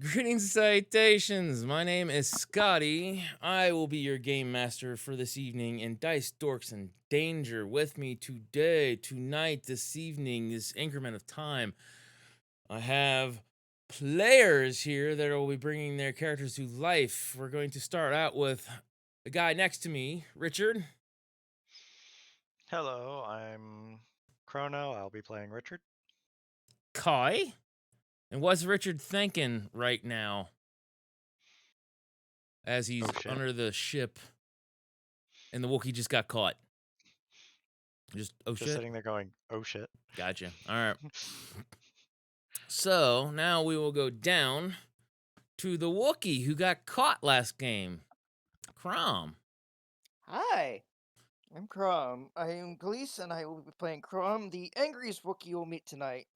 Greetings and salutations. My name is Scotty. I will be your game master for this evening in Dice, Dorks, and Danger. With me today, tonight, this evening, this increment of time, I have players here that will be bringing their characters to life. We're going to start out with the guy next to me, Richard. Hello, I'm Chrono. I'll be playing Richard. Kai. And what's Richard thinking right now as he's Oh shit. under the ship and the Wookiee just got caught? Just, oh Just shit. sitting there going, oh shit. Gotcha. All right. So now we will go down to the Wookiee who got caught last game. Crom. Hi, I'm Crom. I am Gleese, and I will be playing Crom, the angriest Wookiee you'll meet tonight.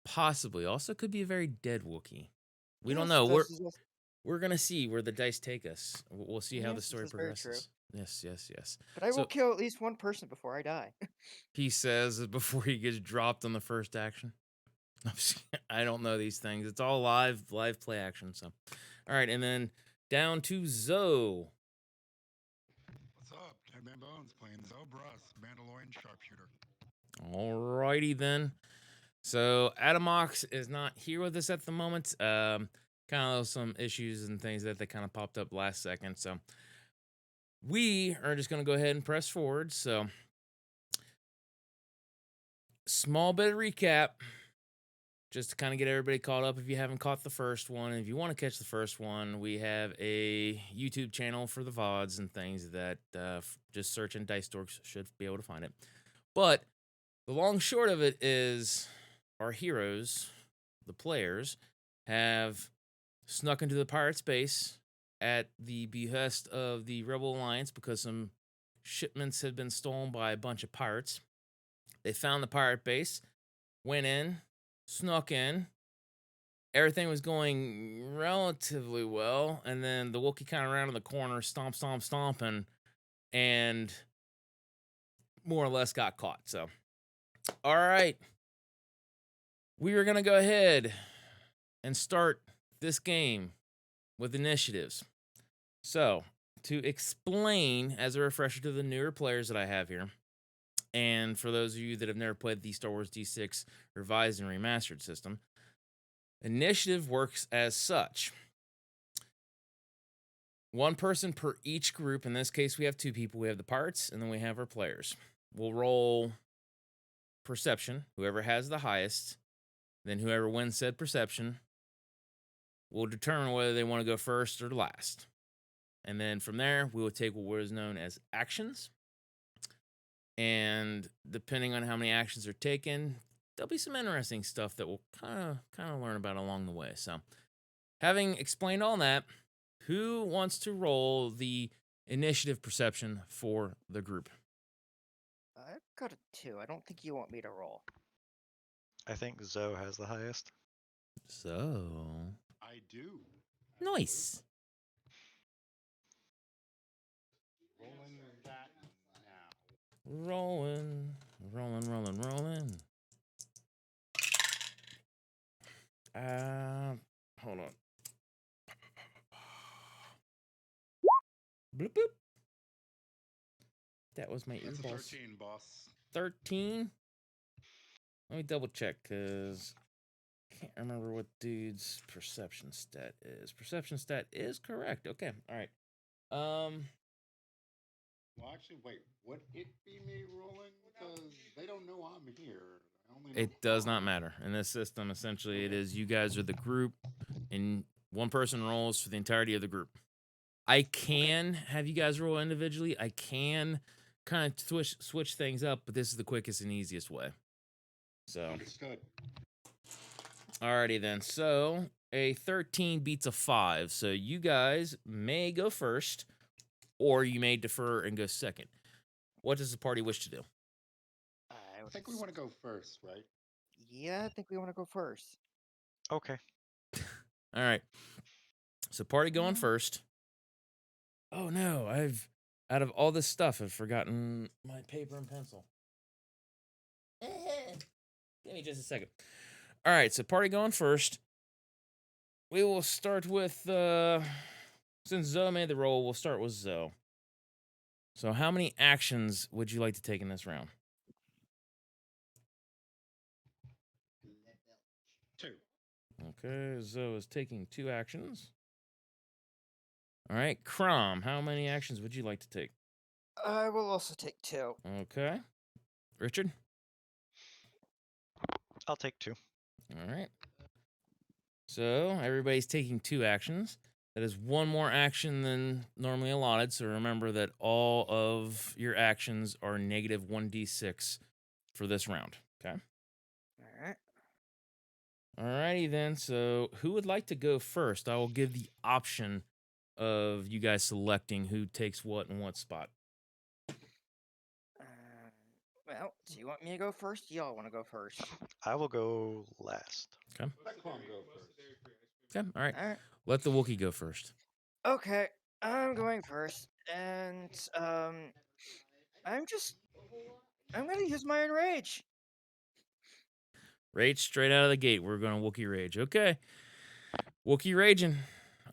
Possibly. Also could be a very dead Wookiee. We don't Yes, know. this is also- We're gonna see where the dice take us. We'll see how the yes, story this is very true. progresses. Yes. But I will So kill at least one person before I die. he says before he gets dropped on the first action. I don't know these things. It's all live play action. So, all right, and then down to Zoe. What's up? Dead Man Bones playing Zobras, Mandalorian sharpshooter. Alrighty then. So Adamox is not here with us at the moment. Kind of some issues and things that they kind of popped up last second. So we are just gonna go ahead and press forward. So small bit of recap, just to kind of get everybody caught up if you haven't caught the first one. If you want to catch the first one, we have a YouTube channel for the VODs and things that just search in Dice Dorks should be able to find it. But the long short of it is our heroes, the players, have snuck into the pirate's base at the behest of the Rebel Alliance because some shipments had been stolen by a bunch of pirates. They found the pirate base, went in, snuck in. Everything was going relatively well, and then the Wookiee kind of rounded the corner, stomping, and more or less got caught. So, all right. We are going to go ahead and start this game with initiatives. So, to explain as a refresher to the newer players that I have here, and for those of you that have never played the Star Wars D6 revised and remastered system, initiative works as such. One person per each group. In this case, we have two people. We have the pirates, and then we have our players. We'll roll perception. Whoever has the highest, then whoever wins said perception will determine whether they want to go first or last. And then from there, we will take what is known as actions. And depending on how many actions are taken, there'll be some interesting stuff that we'll kind of learn about along the way. So, having explained all that, who wants to roll the initiative perception for the group? I've got a 2. I don't think you want me to roll. I think Zoe has the highest. So, I do. nice. Rolling that now. Rolling. Hold on. Bloop boop. That was my That's a earballs. 13, boss. 13. Let me double check because I can't remember what dude's perception stat is. Perception stat is correct. Okay. All right. Well, actually, wait. Would it be me rolling? Because they don't know I'm here. I only know It does not five. matter. In this system, essentially, it is you guys are the group, and one person rolls for the entirety of the group. I can have you guys roll individually. I can kind of switch things up, but this is the quickest and easiest way. So, Understood. alrighty then. So, a 13 beats a 5. So, you guys may go first, or you may defer and go second. What does the party wish to do? I think we want to go first, right? Yeah, I think we want to go first. Okay. All right. So, party going first. Oh no, out of all this stuff, I've forgotten my paper and pencil. Give me just a second. All right, so party going first. we will start with since Zoe made the roll, we'll start with Zoe. So how many actions would you like to take in this round? 2. Okay, Zoe is taking 2 actions. All right, Crom, how many actions would you like to take? I will also take 2. Okay. Richard? I'll take 2. All right. So everybody's taking 2 actions. That is 1 more action than normally allotted. So remember that all of your actions are negative 1d6 for this round. Okay. All right. Alrighty then. So who would like to go first? I will give the option of you guys selecting who takes what in what spot. Well, do you want me to go first? Y'all want to go first? I will go last. Okay. Let Chrome go first. Okay. All right. All right. Let the Wookiee go first. Okay, I'm going first, and I'm gonna use my enrage. Rage straight out of the gate. We're going to Wookiee Rage. Okay. Wookiee Raging.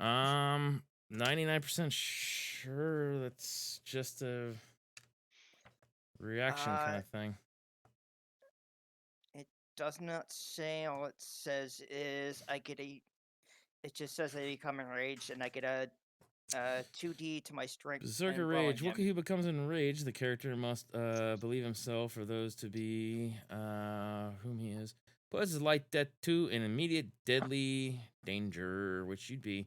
99% sure that's just a reaction kind of thing. It does not say. All it says is I get a. It just says I become enraged, and I get a 2d to my strength. Berserker and brawling Rage. him. Wookiee who becomes enraged. The character must believe himself or those to be whom he is. Puts his light death to an immediate deadly danger, which you'd be.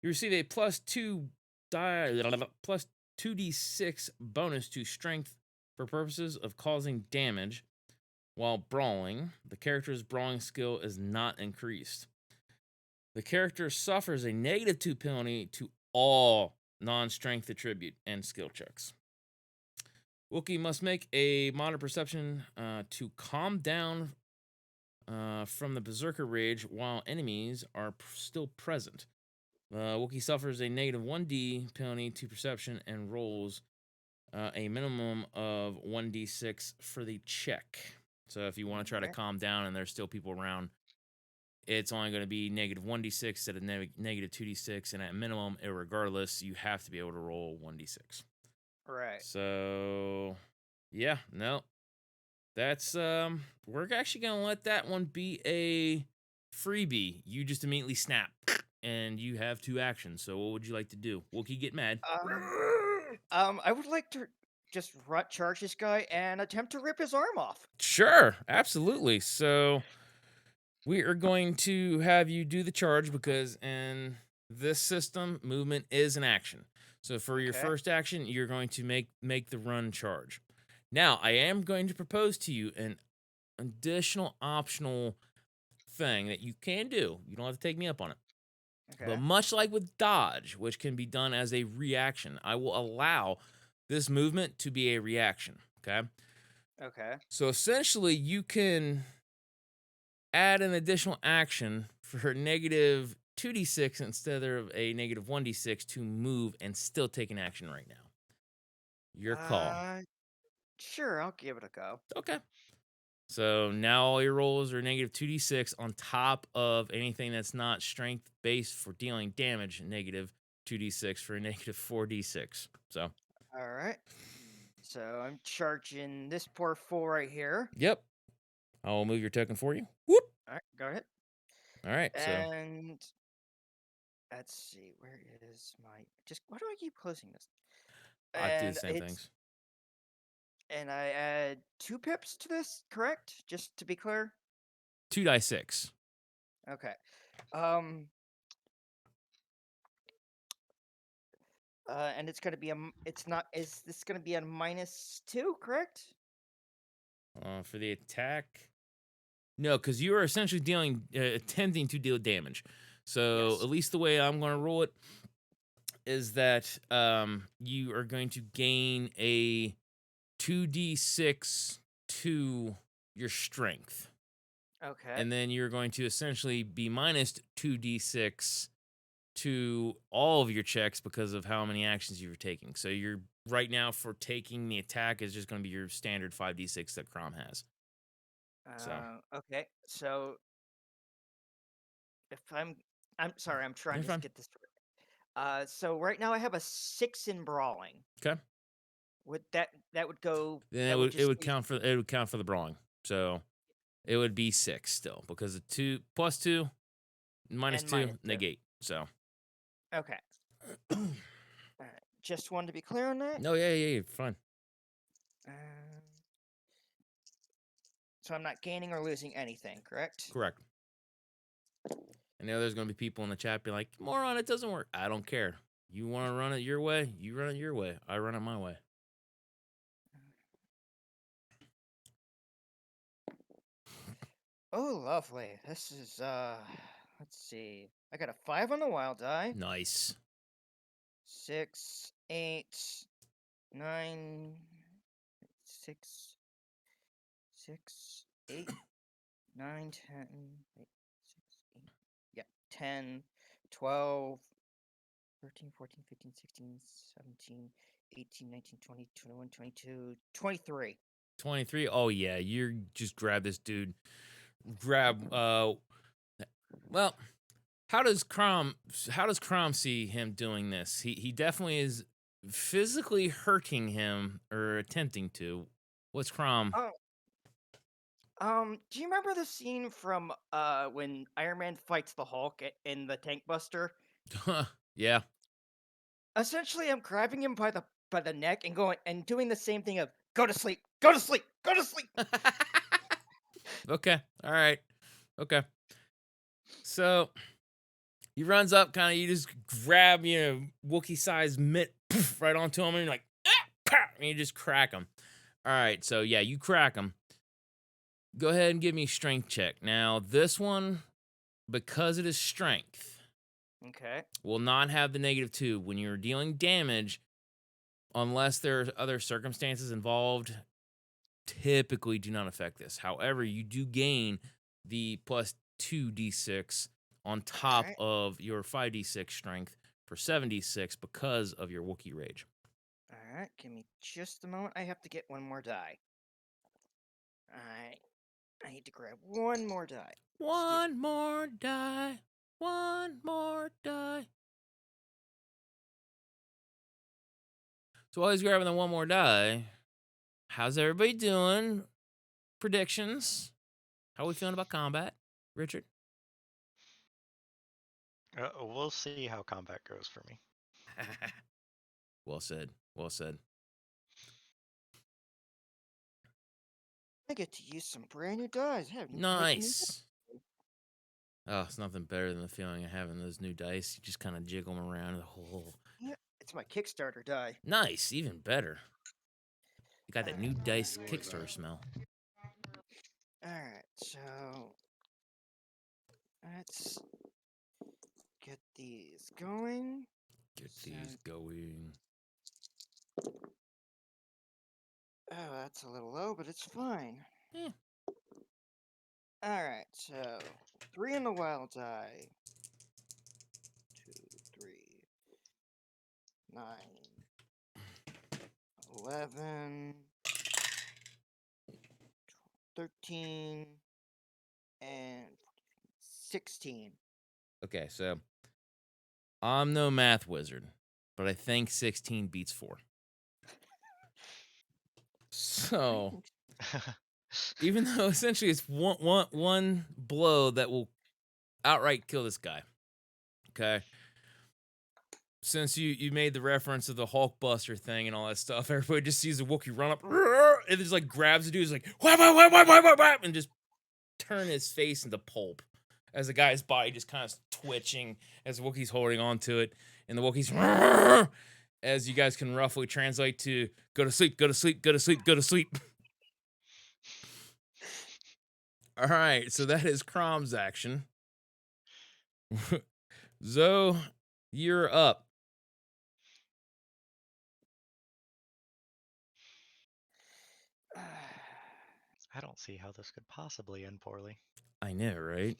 You receive a plus 2d6 bonus to strength for purposes of causing damage while brawling. The character's brawling skill is not increased. The character suffers a negative 2 penalty to all non-strength attribute and skill checks. Wookiee must make a moderate perception to calm down from the Berserker Rage while enemies are still present. Wookiee suffers a negative 1d penalty to perception and rolls a minimum of 1d6 for the check. So if you want to try to Okay. calm down and there's still people around, it's only going to be negative 1d6 instead of negative 2d6. And at minimum, regardless, you have to be able to roll 1d6. Right. So, yeah, no. That's, we're actually going to let that one be a freebie. You just immediately snap and you have 2 actions. So what would you like to do? Wookiee get mad. I would like to just charge this guy and attempt to rip his arm off. Sure, absolutely. So we are going to have you do the charge because in this system, movement is an action. So for your Okay. first action, you're going to make the run charge. Now, I am going to propose to you an additional optional thing that you can do. You don't have to take me up on it. Okay. But much like with dodge, which can be done as a reaction, I will allow this movement to be a reaction. Okay. Okay. So essentially, you can add an additional action for negative 2d6 instead of a negative 1d6 to move and still take an action right now. Your call. Sure, I'll give it a go. Okay. So now all your rolls are negative 2d6 on top of anything that's not strength based for dealing damage, negative 2d6 for a negative 4d6. So, All right. So I'm charging this poor fool right here. yep. I will move your token for you. Whoop. All right, go ahead. All right. So, And let's see, where is my? Why do I keep closing this? I do the And same it's things. and I add 2 pips to this, correct? Just to be clear. 2d6. Okay. And it's gonna be it's not. Is this gonna be a -2? Correct. For the attack. No, because you are essentially attempting to deal damage. So Yes. at least the way I'm going to roll it is that you are going to gain a 2d6 to your strength. Okay. And then you're going to essentially be minus 2d6 to all of your checks because of how many actions you're taking. So you're right now for taking the attack is just going to be your standard 5d6 that Crom has. So Okay. So if I'm I'm sorry. I'm trying You're to fine. get this. So right now I have a 6 in brawling. Okay. Would that would go? Then That it would would just be, count for the brawling. So it would be 6 still because of 2 plus 2 minus and 2 minus 2. negate. So Okay. Alright, just wanted to be clear on that. no, yeah, fine. Um, so I'm not gaining or losing anything, correct? Correct. I know there's gonna be people in the chat be like, "Moron, it doesn't work." I don't care. You want to run it your way, you run it your way. I run it my way. Oh, lovely. This is let's see. I got a 5 on the wild die. Nice. 6, 8, 9, 6, 6, 8, 9, 10, wait, 6, 8, yeah, 10, 12, 13, 14, 15, 16, 17, 18, 19, 20, 21, 22, 23. 23. Oh yeah, you just grab this dude. Grab well, how does Crom see him doing this? He definitely is physically hurting him or attempting to. What's Crom? Do you remember the scene from when Iron Man fights the Hulk in the Tank Buster? Yeah. Essentially, I'm grabbing him by the neck and going and doing the same thing of go to sleep, go to sleep, go to sleep. Okay. All right. Okay. So he runs up, kind of. You just grab, Wookiee-sized mitt right onto him, and you're like, and you just crack him. All right. So yeah, you crack him. Go ahead and give me a strength check. Now this one, because it is strength, Okay. will not have the -2 when you're dealing damage, unless there's other circumstances involved. Typically, do not affect this. However, you do gain the plus 2d6 on top Alright. of your 5d6 strength for 7d6 because of your Wookiee rage. All right. Give me just a moment. I have to get one more die. I need to grab one more die. One more die. One more die. So while he's grabbing the one more die, how's everybody doing? Predictions? How are we feeling about combat, Richard? We'll see how combat goes for me. Well said. Well said. I get to use some brand new dice. I haven't even taken these Nice. Oh, it's nothing better than the feeling of having those new dice. You just kind of jiggle them around the whole. Yeah, it's my Kickstarter die. Nice, even better. You got that new dice Enjoy Kickstarter that. smell. Alright, so let's get these going. Get these going. Oh, that's a little low, but it's fine. Yeah. Alright, so 3 in the wild die. 2, 3, 9, 11, 13, and 16. Okay, so I'm no math wizard, but I think 16 beats 4. So even though essentially it's one blow that will outright kill this guy. Okay. Since you made the reference of the Hulk Buster thing and all that stuff, everybody just sees a Wookiee run up and just like grabs the dude, is like whap, whap, whap, whap, whap, whap, and just turn his face into pulp as the guy's body just kind of twitching as the Wookiee's holding on to it, and the Wookiee's as you guys can roughly translate to go to sleep, go to sleep, go to sleep, go to sleep. All right, so that is Crom's action. Zoe, you're up. I don't see how this could possibly end poorly. I know, right?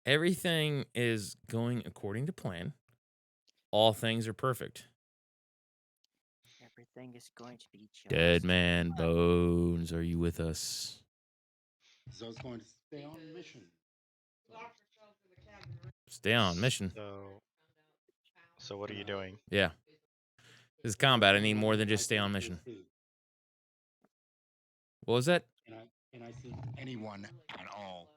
Everything is going according to plan. All things are perfect. Everything is going to be just Dead man bones, are you with us? So I was going to stay on mission. Stay on mission. So what are you doing? Yeah. This is combat. I need more than Anyone just stay I on can mission. see. What was that? Can I see anyone at all?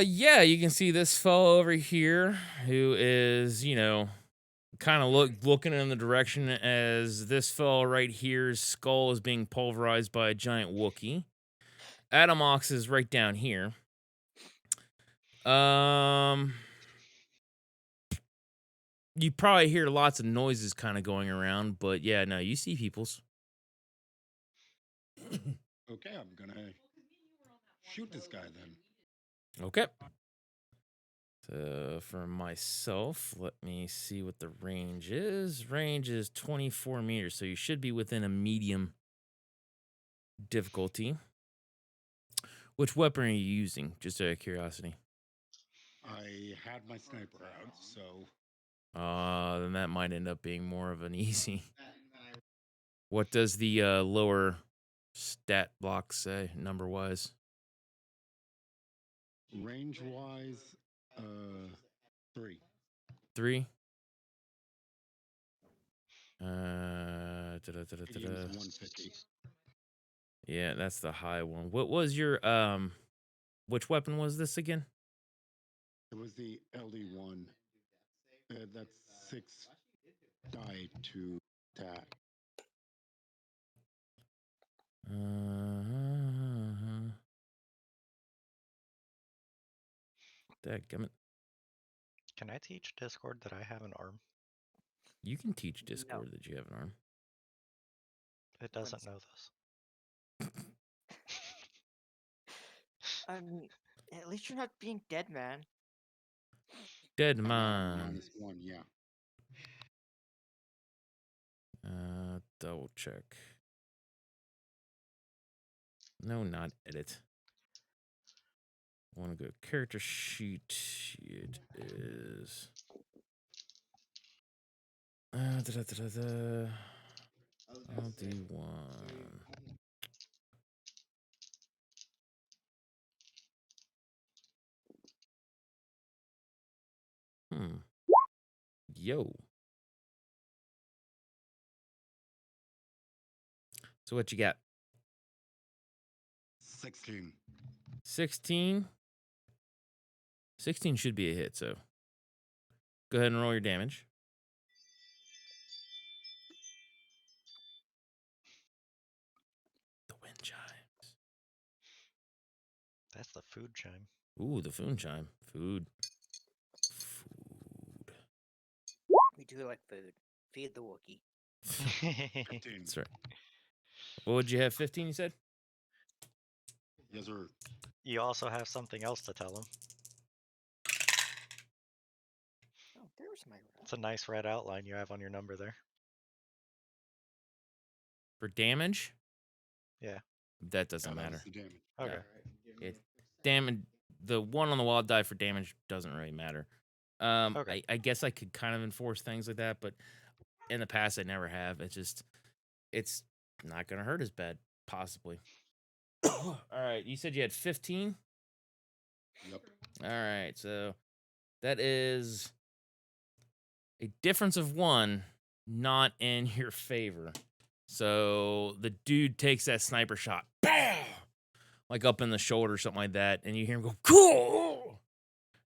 Yeah, you can see this fellow over here who is, kind of looking in the direction as this fellow right here's skull is being pulverized by a giant Wookiee. Adamox is right down here. You probably hear lots of noises kind of going around, but yeah, no, you see peoples. Okay, I'm gonna shoot this guy then. Okay. So for myself, let me see what the range is. Range is 24 meters, so you should be within a medium difficulty. Which weapon are you using? Just out of curiosity. I had my sniper out, so Then that might end up being more of an easy. What does the lower stat block say, number-wise? range-wise, 3. 3? Medium's 150. Yeah, that's the high one. What was your which weapon was this again? It was the LD1. That's 6 die to attack. Dadgummit. Can I teach Discord that I have an arm? You can teach Discord that you have an arm. It doesn't know this. At least you're not being dead, man. Dead man. -1, yeah. Double check. No, not edit. I want to go character sheet. It is. I'll do one. Yo. So what you got? 16. 16. 16 should be a hit, so go ahead and roll your damage. The wind chimes. That's the food chime. Ooh, the food chime. Food. We do like food. Feed the Wookiee. 15. That's right. What would you have? 15, you said? Yes, sir. You also have something else to tell him. Oh, there's my It's a nice red outline you have on your number there. For damage? Yeah. That doesn't Yeah, that matter. was the damage. Okay. Damage. The one on the wild die for damage doesn't really matter. Okay. I guess I could kind of enforce things like that, but in the past I never have. It's not gonna hurt as bad, possibly. All right, you said you had 15? Yep. All right, so that is a difference of 1, not in your favor. So the dude takes that sniper shot, bam, like up in the shoulder or something like that, and you hear him go, cool,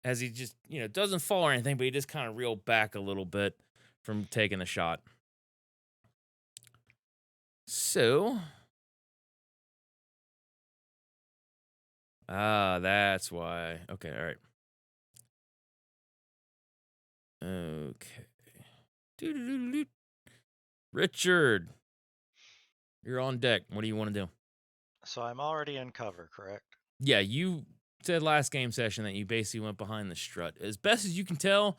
as he just, doesn't fall or anything, but he just kind of reeled back a little bit from taking the shot. So, that's why. Okay, all right. Okay. Doo-doo-doo-doo-doo. Richard, you're on deck. What do you want to do? So I'm already in cover, correct? Yeah, you said last game session that you basically went behind the strut. As best as you can tell,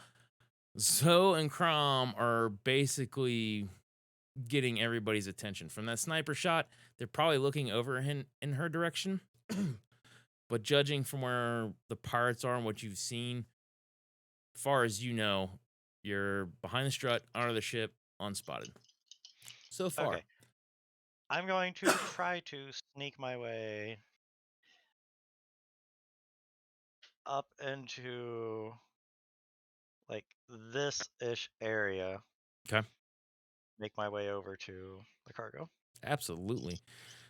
Zoe and Crom are basically getting everybody's attention. From that sniper shot, they're probably looking over in her direction. But judging from where the pirates are and what you've seen, far as you know, you're behind the strut, under the ship, unspotted. So far. Okay. I'm going to try to sneak my way up into like this-ish area. Okay. Make my way over to the cargo. Absolutely.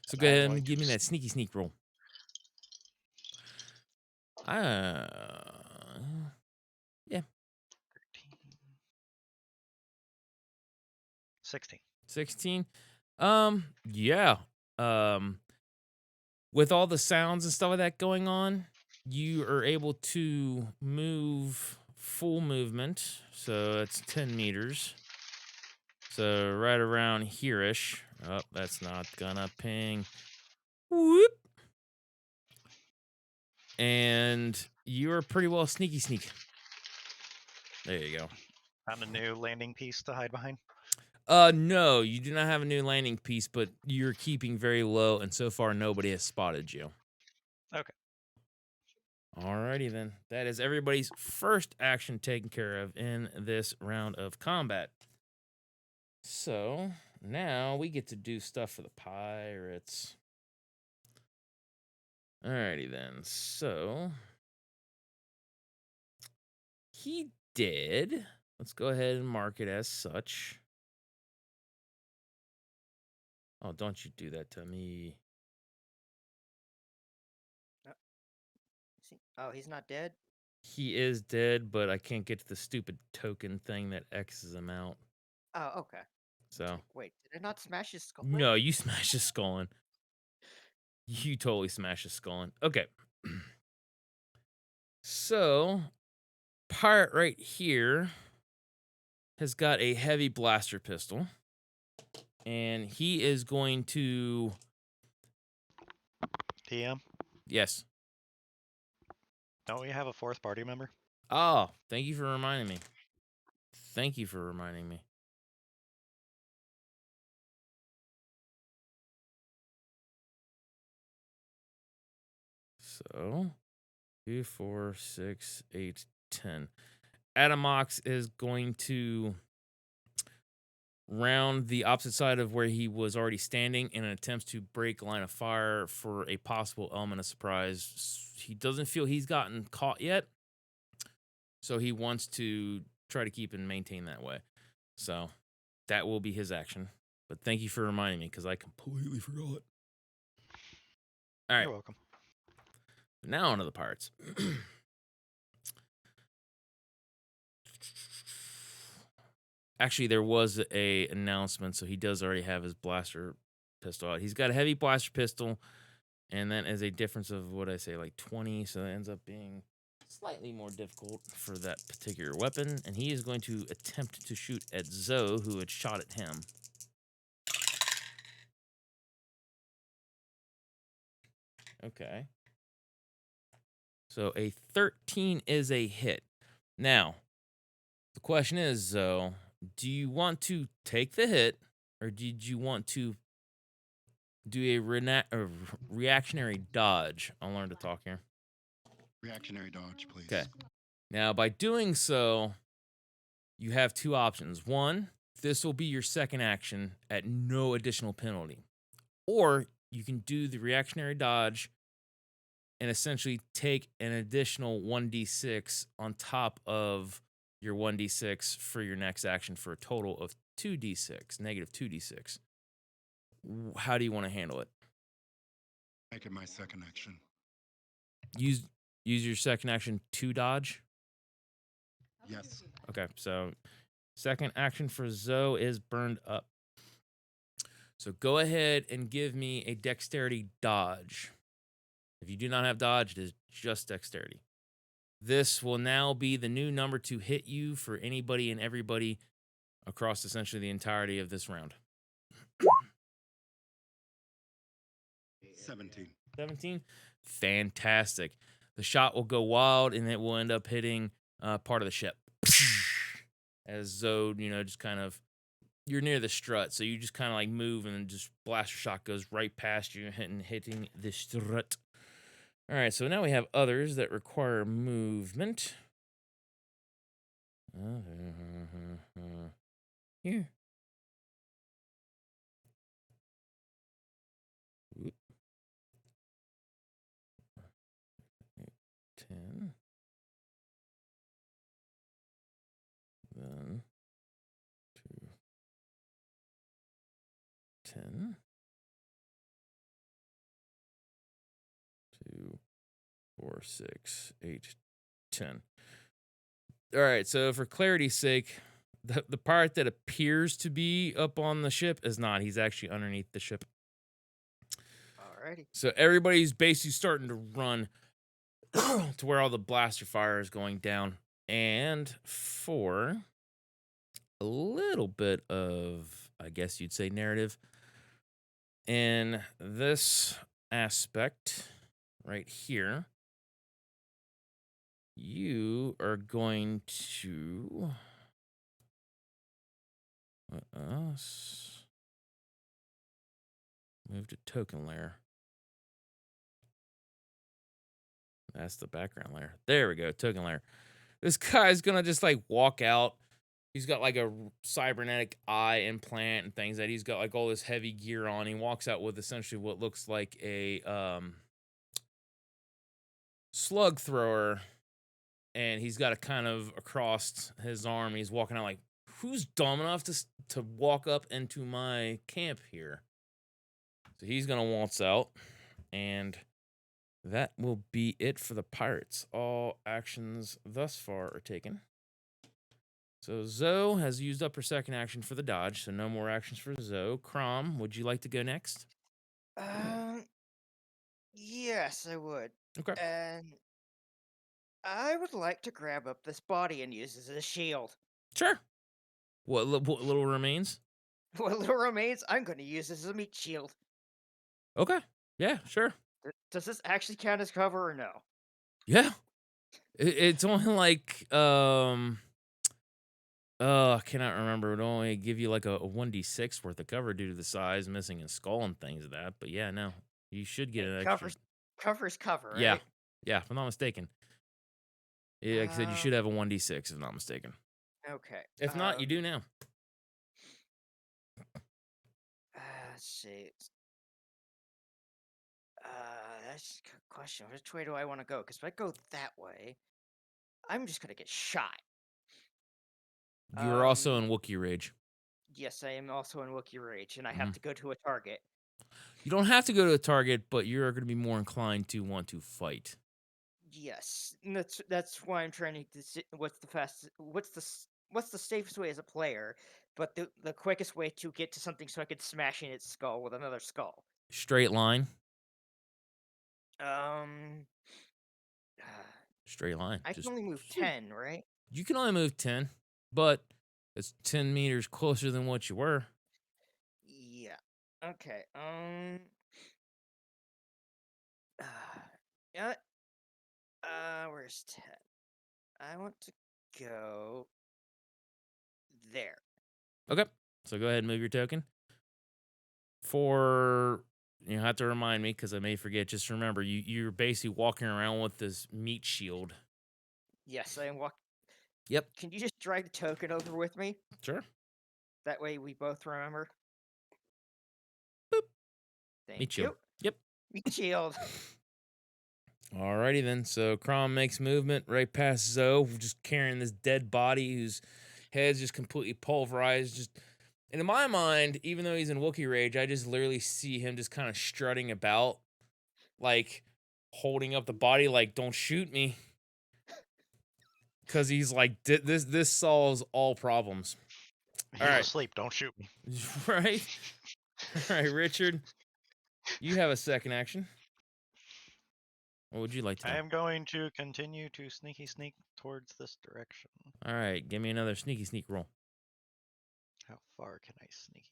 So And go I'm ahead going and to give me that sneaky sneak roll. Yeah. 16. 16. Yeah. Um, with all the sounds and stuff like that going on, you are able to move full movement. So it's 10 meters. So right around here-ish. Oh, that's not gonna ping. Whoop. And you're pretty well sneaky sneak. There you go. Found a new landing piece to hide behind. No, you do not have a new landing piece, but you're keeping very low, and so far nobody has spotted you. Okay. Alrighty then. That is everybody's first action taken care of in this round of combat. So now we get to do stuff for the pirates. Alrighty then. So he did. Let's go ahead and mark it as such. Oh, don't you do that to me. Oh, he's not dead? He is dead, but I can't get to the stupid token thing that X's him out. Oh, okay. So, Wait, did I not smash his skull? no, you smash his skull in. You totally smash his skull in. Okay. So, pirate right here has got a heavy blaster pistol. And he is going to... TM, Yes. don't we have a fourth party member? Oh, thank you for reminding me. Thank you for reminding me. So, 2, 4, 6, 8, 10. Adamox is going to round the opposite side of where he was already standing in an attempt to break line of fire for a possible element of surprise. He doesn't feel he's gotten caught yet, so he wants to try to keep and maintain that way. So that will be his action. But thank you for reminding me because I completely forgot. All right. You're welcome. Now onto the parts. Actually, there was a announcement, so he does already have his blaster pistol out. He's got a heavy blaster pistol, and that is a difference of, what I say, like 20, so that ends up being slightly more difficult for that particular weapon, and he is going to attempt to shoot at Zoe, who had shot at him. Okay. So a 13 is a hit. Now, the question is, Zoe, do you want to take the hit, or did you want to do a reactionary dodge? I'll learn to talk here. Reactionary dodge, please. Okay. Now, by doing so, you have two options. One, this will be your second action at no additional penalty. Or you can do the reactionary dodge and essentially take an additional 1d6 on top of your 1d6 for your next action for a total of 2d6, negative 2d6. How do you want to handle it? Make it my second action. Use your second action to dodge? Yes. Okay, so second action for Zoe is burned up. So go ahead and give me a dexterity dodge. If you do not have dodge, it is just dexterity. This will now be the new number to hit you for anybody and everybody across essentially the entirety of this round. 17. 17? Fantastic. The shot will go wild and it will end up hitting part of the ship. As Zoe, just kind of, you're near the strut, so you just kind of like move and just blaster shot goes right past you, hitting the strut. All right, so now we have others that require movement. Here. Oop. 10. 10. 2, 4, 6, 8, 10. All right, so for clarity's sake, the pirate that appears to be up on the ship is not. He's actually underneath the ship. Alrighty. So everybody's basically starting to run to where all the blaster fire is going down. And for a little bit of, I guess you'd say, narrative, in this aspect right here, you are going to let us move to token layer. That's the background layer. There we go, token layer. This guy's gonna just like walk out. He's got like a cybernetic eye implant and things that he's got like all this heavy gear on. He walks out with essentially what looks like a slug thrower, and he's got a kind of across his arm. He's walking out like, who's dumb enough to walk up into my camp here? So he's gonna waltz out, and that will be it for the pirates. All actions thus far are taken. So Zoe has used up her second action for the dodge, so no more actions for Zoe. Crom, would you like to go next? Yes, I would. Okay. And I would like to grab up this body and use it as a shield. Sure. What little remains? What little remains, I'm going to use this as a meat shield. Okay. Yeah, sure. Does this actually count as cover or no? Yeah. It's only like I cannot remember. It only give you like a 1d6 worth of cover due to the size, missing a skull and things of that. But yeah, no. You should get an extra. Cover's cover, Yeah. right? Yeah, if I'm not mistaken. Yeah, like I said, you should have a 1d6 if I'm not mistaken. Okay. If not, you do now. Let's see. That's a good question. Which way do I want to go? Because if I go that way, I'm just gonna get shot. You're also in Wookiee Rage. Yes, I am also in Wookiee Rage, and I have to go to a target. You don't have to go to a target, but you're going to be more inclined to want to fight. Yes, and that's why I'm trying to see what's the safest way as a player, but the quickest way to get to something so I could smash in its skull with another skull. Straight line. Straight line. I can only move 10, right? You can only move 10, but it's 10 meters closer than what you were. Yeah. Okay. Yeah. Where's 10? I want to go there. Okay. So go ahead and move your token. You have to remind me because I may forget. Just remember, you're basically walking around with this meat shield. Yes, I am walking. Yep. Can you just drag the token over with me? Sure. That way we both remember. Boop. Thank Meat you. shield. Yep. Meat shield. Alrighty then. So Crom makes movement right past Zoe, just carrying this dead body whose head's just completely pulverized. And in my mind, even though he's in Wookiee Rage, I just literally see him just kind of strutting about, like holding up the body, like "Don't shoot me," because he's like, "This solves all problems." He's asleep. Don't shoot me. Right. All right, Richard, you have a second action. What would you like to do? I am going to continue to sneak towards this direction. All right, give me another sneak roll. How far can I sneak?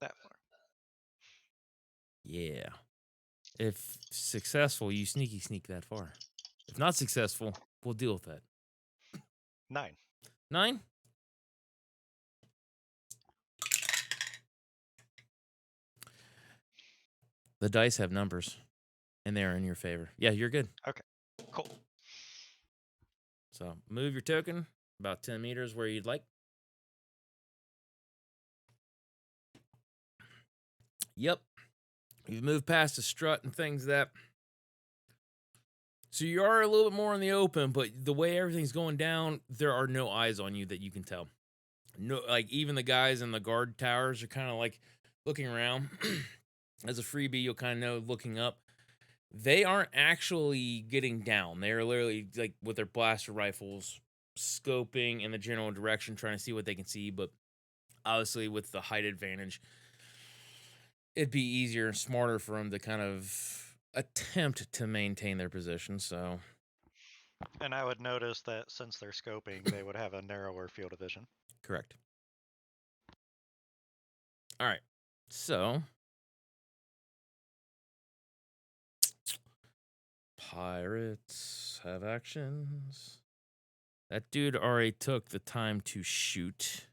That far. Yeah. If successful, you sneak that far. If not successful, we'll deal with that. 9. 9? The dice have numbers, and they are in your favor. Yeah, you're good. Okay, cool. So move your token about 10 meters where you'd like. Yep. You've moved past the strut and things that. So you are a little bit more in the open, but the way everything's going down, there are no eyes on you that you can tell. No, like even the guys in the guard towers are kind of like looking around. As a freebie, you'll kind of know looking up. They aren't actually getting down. They're literally like with their blaster rifles, scoping in the general direction, trying to see what they can see. But obviously, with the height advantage, it'd be easier and smarter for them to kind of attempt to maintain their position. So, And I would notice that since they're scoping, they would have a narrower field of vision. correct. All right. So, pirates have actions. That dude already took the time to shoot.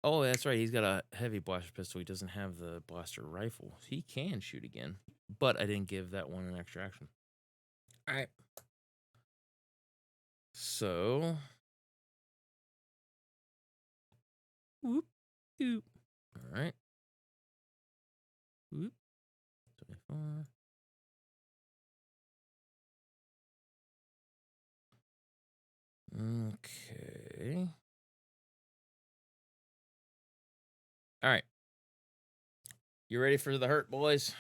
Oh, that's right. He's got a heavy blaster pistol. He doesn't have the blaster rifle. He can shoot again, but I didn't give that one an extra action. All right. So, whoop, whoop. All right. Whoop. 24. Okay. All right. You ready for the hurt, boys?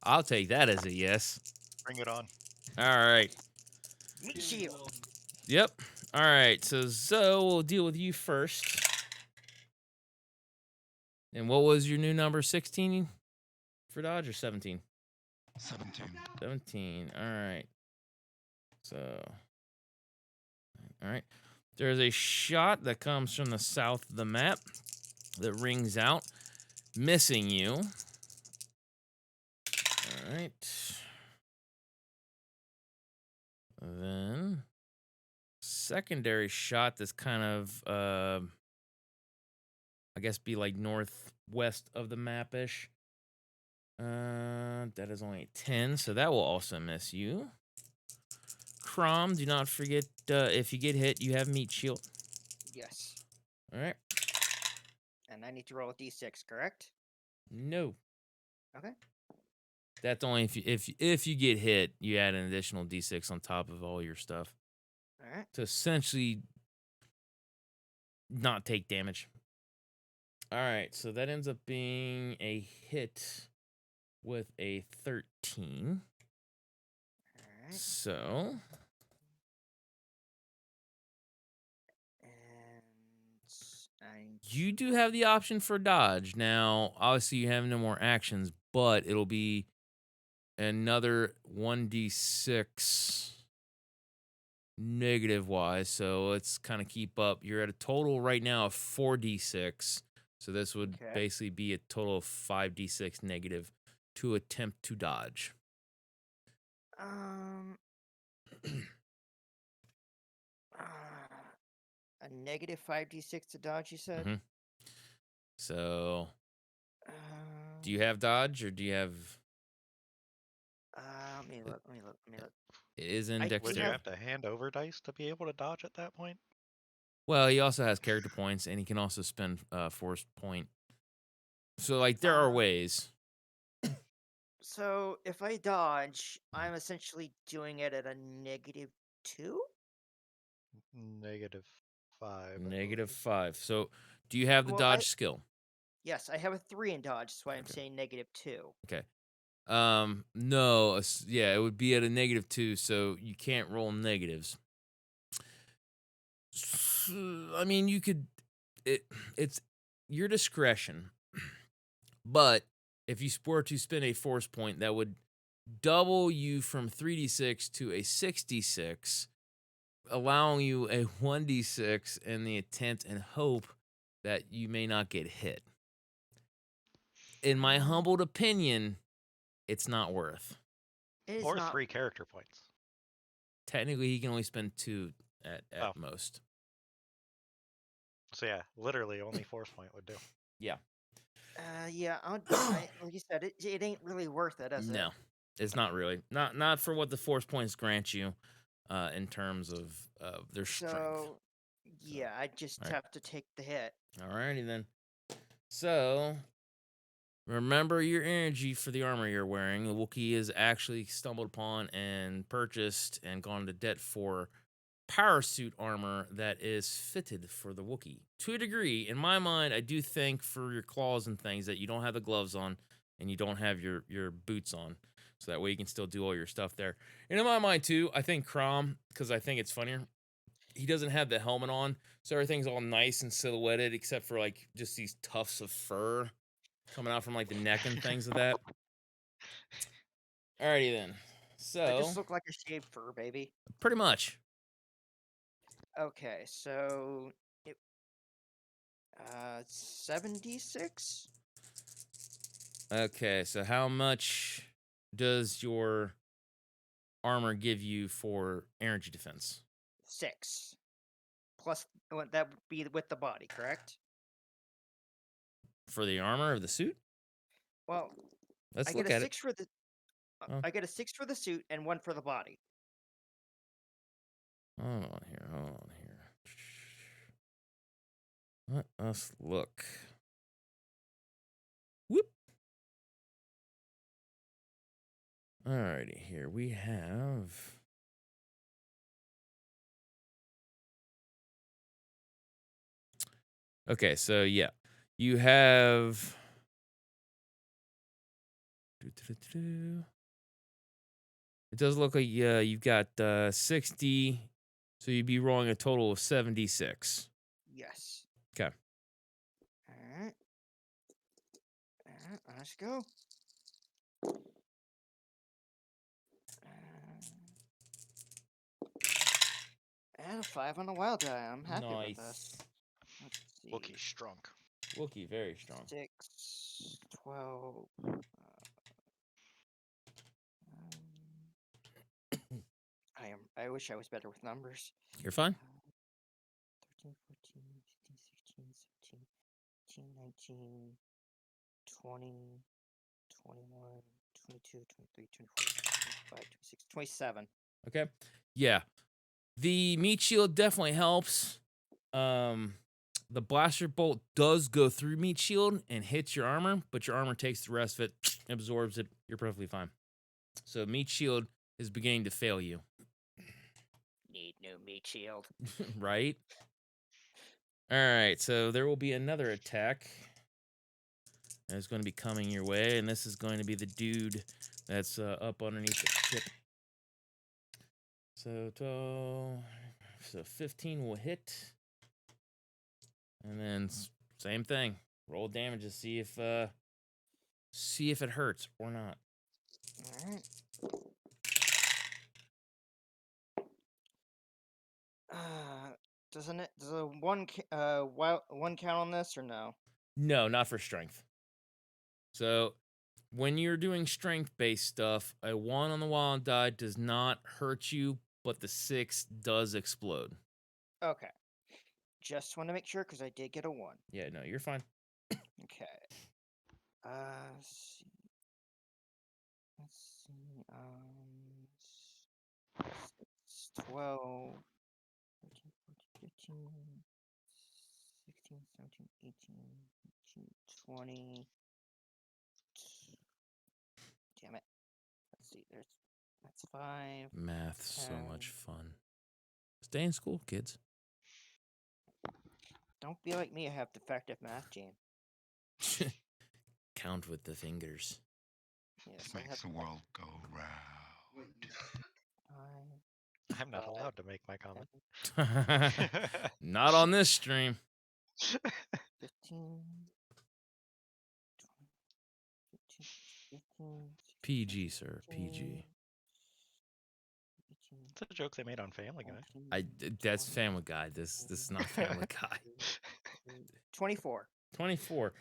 I'll take that as a yes. Bring it on. All right. Meat shield. Yep. All right. So Zoe, we'll deal with you first. And what was your new number? 16 for dodge or 17? 17. 17. All right. So, all right. There's a shot that comes from the south of the map that rings out, missing you. All right. Then, secondary shot that's kind of, I guess, be like northwest of the map-ish. That is only 10, so that will also miss you. Crom, do not forget, if you get hit, you have meat shield. Yes. All right. And I need to roll a d6, correct? No. Okay. That's only if you get hit, you add an additional d6 on top of all your stuff All right. to essentially not take damage. All right, so that ends up being a hit with a 13. All right. So, And I you do have the option for dodge. Now, obviously, you have no more actions, but it'll be another 1d6 negative wise. So let's kind of keep up. You're at a total right now of 4d6. So this would Okay. basically be a total of 5d6 negative to attempt to dodge. A negative 5d6 to dodge, you said? Mhm. So, Um, do you have dodge or do you have? Let me look. It is in I do Would you dexterity. have to hand over dice to be able to dodge at that point? Well, he also has character points, and he can also spend force point. So, like, there are ways. So if I dodge, I'm essentially doing it at a -2? -5. Negative 5. So, do you have the Well, dodge skill? Yes, I have a 3 in dodge, so I'm Okay. saying -2. Okay. No, yeah, it would be at a -2, so you can't roll negatives. I mean, you could. It's your discretion, but if you were to spend a force point, that would double you from 3d6 to a 6d6, allowing you a 1d6 in the intent and hope that you may not get hit. In my humbled opinion, it's not worth. It is Or not 3 character points. Technically, he can only spend 2 at Oh. most. So yeah, literally only force point would do. Yeah. yeah, like you said, it ain't really worth it, is it? No, it's not really. Not for what the force points grant you, in terms of their strength. So, yeah, I just Alright. have to take the hit. Alrighty then. So, remember your energy for the armor you're wearing. The Wookiee is actually stumbled upon and purchased and gone into debt for power suit armor that is fitted for the Wookiee. To a degree, in my mind, I do think for your claws and things that you don't have the gloves on and you don't have your boots on. So that way you can still do all your stuff there. And in my mind too, I think Crom, because I think it's funnier, he doesn't have the helmet on. So everything's all nice and silhouetted except for like just these tufts of fur coming out from like the neck and things of that. Alrighty then. I So just look like a shaved fur, baby. pretty much. Okay, so it 76. Okay, so how much does your armor give you for energy defense? 6 plus that would be with the body, correct? For the armor of the suit? Well, Let's I get look a at it. 6 for the Oh. I get a 6 for the suit and 1 for the body. Hold on here. Let us look. Whoop. Alrighty, here we have. Okay, so yeah, you have. It does look like you've got 60, so you'd be rolling a total of 76. Yes. 'Kay. Alright. Let's go. And a 5 on the wild die. I'm happy with this. Let's see. Wookiee strong. Wookiee, very strong. 6, 12. I wish I was better with numbers. You're fine. 13, 14, 15, 16, 17, 18, 19, 20, 21, 22, 23, 24, 25, 26, 27. Okay. Yeah. The meat shield definitely helps. The blaster bolt does go through meat shield and hits your armor, but your armor takes the rest of it, absorbs it. You're perfectly fine. So meat shield is beginning to fail you. Need new meat shield. Right? All right. So there will be another attack that's going to be coming your way, and this is going to be the dude that's up underneath the ship. So 15 will hit. And then same thing. Roll damage to see if it hurts or not. All right. Does a one count on this or no? No, not for strength. So when you're doing strength-based stuff, a 1 on the wild die does not hurt you, but the 6 does explode. Okay. Just want to make sure because I did get a 1. Yeah, no, you're fine. Okay. Let's see. 6, 12, 13, 14, 15, 16, 17, 18, 19, 20. Damn it. Let's see. That's 5. Math's so 10. much fun. Stay in school, kids. Don't be like me. I have defective math gene. Count with the fingers. Yes, Makes the world go round. 5, I'm not 5, allowed to make my comment. 7, Not on this stream. 15, 15, PG, sir. PG. It's a joke they made on Family Guy. That's Family Guy. This is not Family Guy. 24. 24.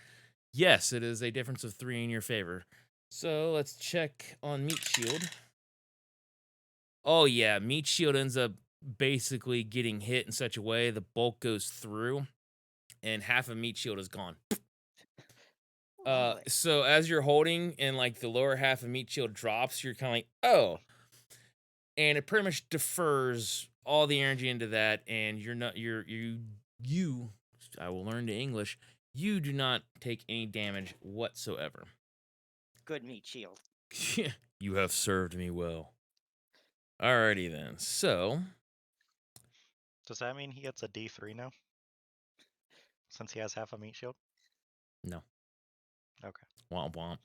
Yes, it is a difference of 3 in your favor. So let's check on Meat Shield. Oh yeah, Meat Shield ends up basically getting hit in such a way the bulk goes through and half of Meat Shield is gone. Lovely. So as you're holding and like the lower half of Meat Shield drops, you're kind of like, oh. And it pretty much defers all the energy into that, and you I will learn the English. You do not take any damage whatsoever. Good meat shield. You have served me well. Alrighty then. So Does that mean he gets a D3 now? Since he has half a meat shield? No. Okay. Womp womp.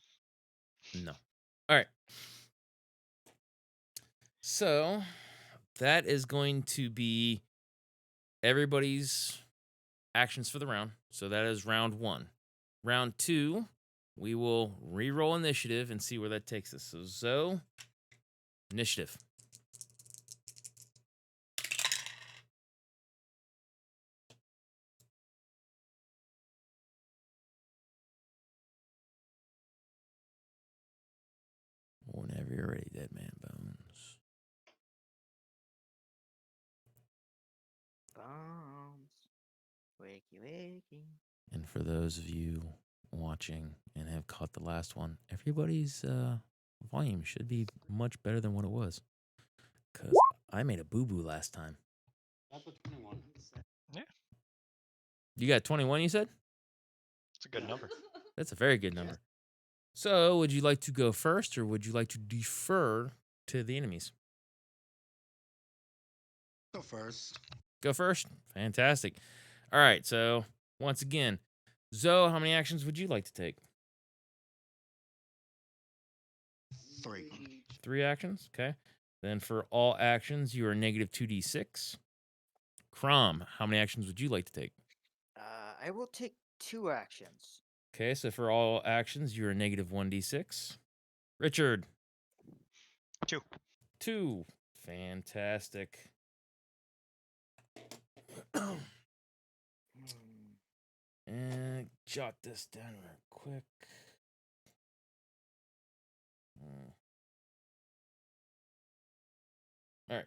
No. All right. So that is going to be everybody's actions for the round. So that is round 1. Round 2, we will re-roll initiative and see where that takes us. So Zoe, initiative. Whenever you're ready, Dead Man Bones. Bombs. Wakey, wakey. And for those of you watching and have caught the last one, everybody's volume should be much better than what it was. Because I made a boo-boo last time. That's a 21. You got 21, you said? It's a good number. That's a very good number. So would you like to go first, or would you like to defer to the enemies? Go first. Go first? Fantastic. All right, so once again, Zoe, how many actions would you like to take? 3. 3 actions, okay. Then for all actions, you are negative 2d6. Crom, how many actions would you like to take? I will take 2 actions. Okay, so for all actions, you're a negative 1d6. Richard. 2. 2. Fantastic. And jot this down real quick. All right.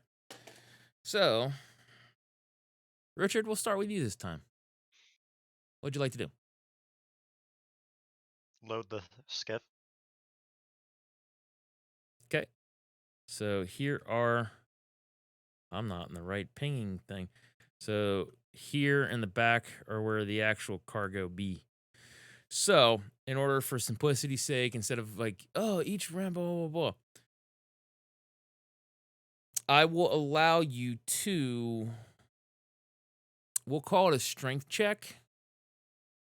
So, Richard, we'll start with you this time. What'd you like to do? Load the skiff. Okay. So here are, I'm not in the right pinging thing. So here in the back are where the actual cargo be. So in order for simplicity's sake, instead of like, oh, each round, blah, blah, blah, I will allow you to, we'll call it a strength check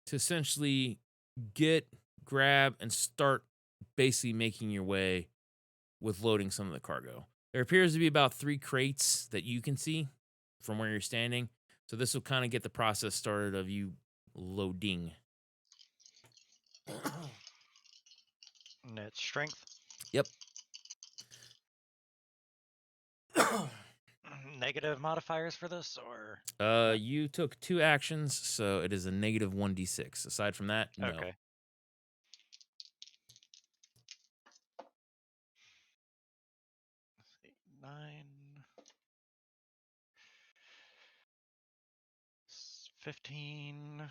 to essentially get, grab, and start basically making your way with loading some of the cargo. There appears to be about 3 crates that you can see from where you're standing. So this will kind of get the process started of you loading. And it's strength. Yep. Negative modifiers for this, or? You took 2 actions, so it is a negative 1d6. Aside from that, no. Okay. Let's see, 9. 15.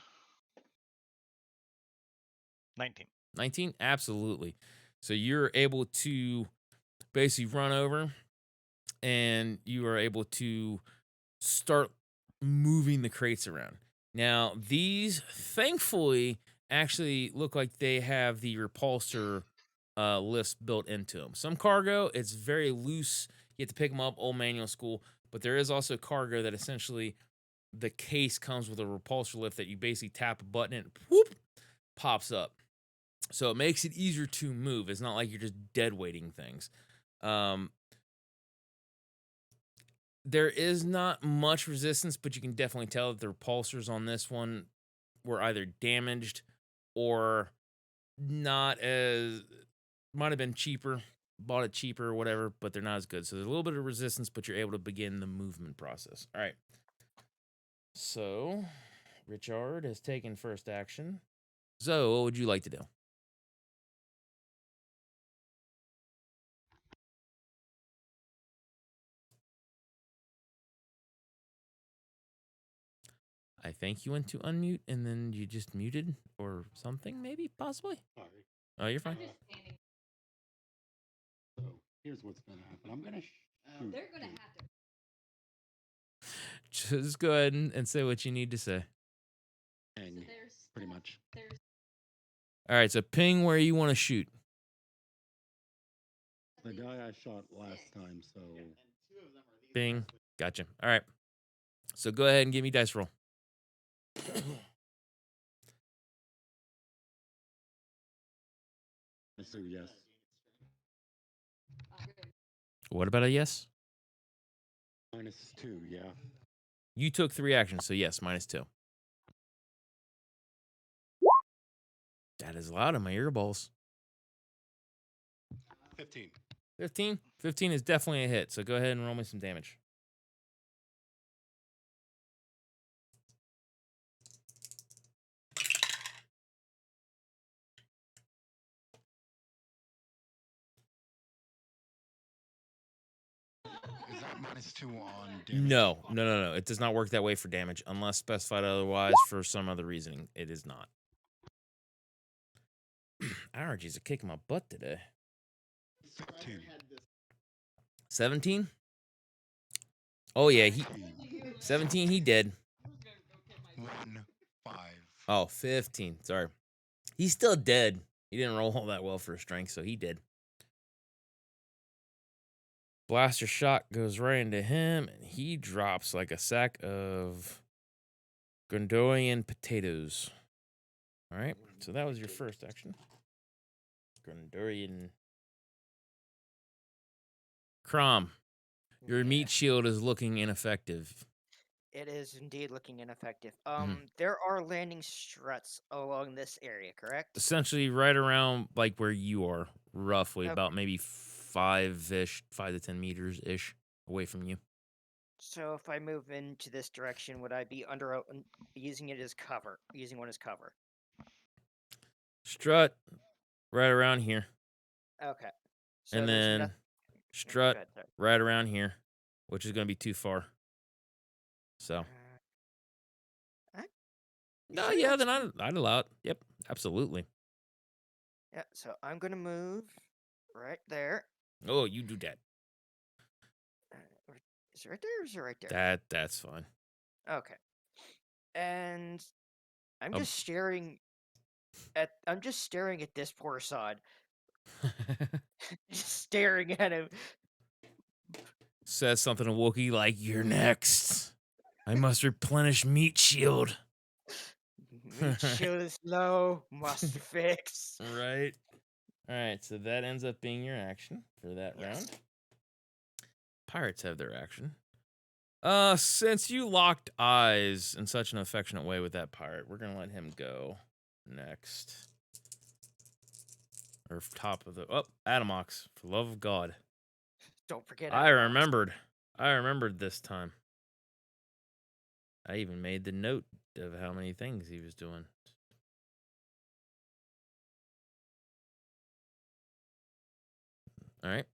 19. 19? Absolutely. So you're able to basically run over and you are able to start moving the crates around. Now, these thankfully actually look like they have the repulsor lifts built into them. Some cargo, it's very loose. You have to pick them up, old manual school. But there is also cargo that essentially the case comes with a repulsor lift that you basically tap a button and whoop, pops up. So it makes it easier to move. It's not like you're just dead weighting things. There is not much resistance, but you can definitely tell that the repulsors on this one were either damaged or not as, might have been cheaper, bought it cheaper or whatever, but they're not as good. So there's a little bit of resistance, but you're able to begin the movement process. All right. So Richard has taken first action. Zoe, what would you like to do? I think you went to unmute and then you just muted or something, maybe, possibly. Sorry. Oh, you're fine. So here's what's gonna happen. I'm gonna shoot. They're gonna you. have to. Just go ahead and say what you need to say. And So there's pretty much. There's All right, so ping where you want to shoot. The guy I shot last time, so Ping. Gotcha. All right. So go ahead and give me dice roll. So yes. What about a yes? -2, yeah. You took 3 actions, so yes, -2. That is loud in my earballs. 15. 15? 15 is definitely a hit, so go ahead and roll me some damage. Is that -2 on damage? No. It does not work that way for damage unless specified otherwise for some other reasoning. It is not. Allergies are kicking my butt today. 17. 17? Oh yeah, 17 he did. 1, 5. Oh, 15. Sorry. He's still dead. He didn't roll all that well for his strength, so he did. Blaster shot goes right into him, and he drops like a sack of Gondorian potatoes. All right, so that was your first action. Gondorian. Crom, your meat shield is looking ineffective. It is indeed looking ineffective. Mhm. There are landing struts along this area, correct? Essentially, right around like where you are, roughly Okay. about maybe 5-ish, 5 to 10 meters ish away from you. So if I move into this direction, would I be using it as cover? Using one as cover. Strut, right around here, Okay. So and there's then nothing. strut Good. Sorry. right around here, which is going to be too far. So, You no, sure yeah, that's then I'd allow it. Yep, absolutely. Yeah. So I'm gonna move right there. Oh, you do that. Is it right there or is it right there? That's fine. Okay. And I'm Um, just staring at this poor sod. Just staring at him. Says something to Wookiee like, "You're next. I must replenish meat shield." Meat shield is low. Must fix. Right. All right. So that ends up being your action for that Yes. round. Pirates have their action. Since you locked eyes in such an affectionate way with that pirate, we're gonna let him go next. Or top of the Adamox, for the love of God. Don't forget I Adamox. remembered. I remembered this time. I even made the note of how many things he was doing. All right.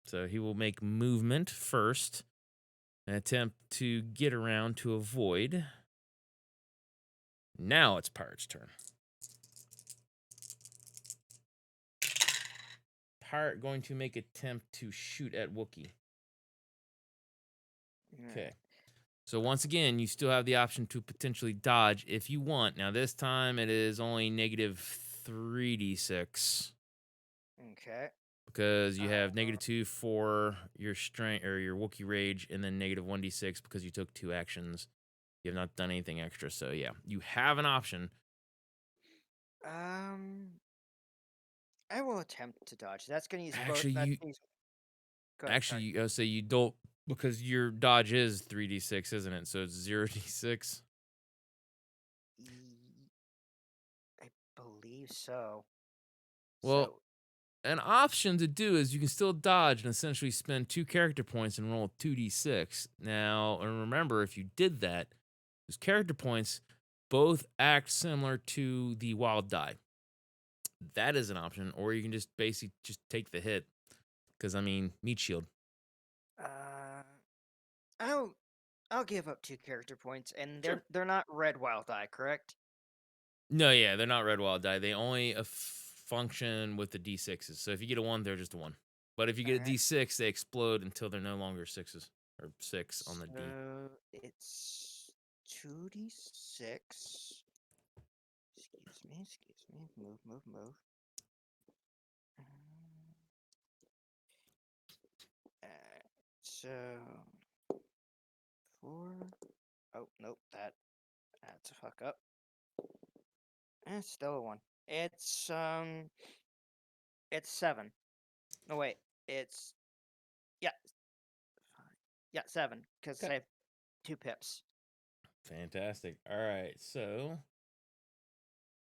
So he will make movement first and attempt to get around to avoid. Now it's Pirate's turn. Pirate going to make attempt to shoot at Wookiee. Okay. So once again, you still have the option to potentially dodge if you want. Now this time it is only negative 3d6 Okay. because you have -2 for your strength or your Wookiee rage, and then negative 1d6 because you took 2 actions. You have not done anything extra, so yeah, you have an option. I will attempt to dodge. That's gonna use both. Actually, you Go ahead. Sorry. I say you don't because your dodge is 3d6, isn't it? So it's 0d6. I believe so. Well, an option to do is you can still dodge and essentially spend 2 character points and roll 2d6. Now, and remember, if you did that, those character points both act similar to the wild die. That is an option, or you can just basically just take the hit. Because I mean, meat shield. I'll give up 2 character points, and Sure. they're not red wild die, correct? No, yeah, they're not red wild die. They only function with the d6s. So if you get a 1, they're just a 1. But if you get a Alright. d6, they explode until they're no longer 6s or 6 on the D. So it's 2d6. Excuse me. Move. So 4 Oh, nope. That's a fuck up. It's still a 1. It's 7. No, wait. It's yeah, 7 because I Okay. have 2 pips. Fantastic. All right, so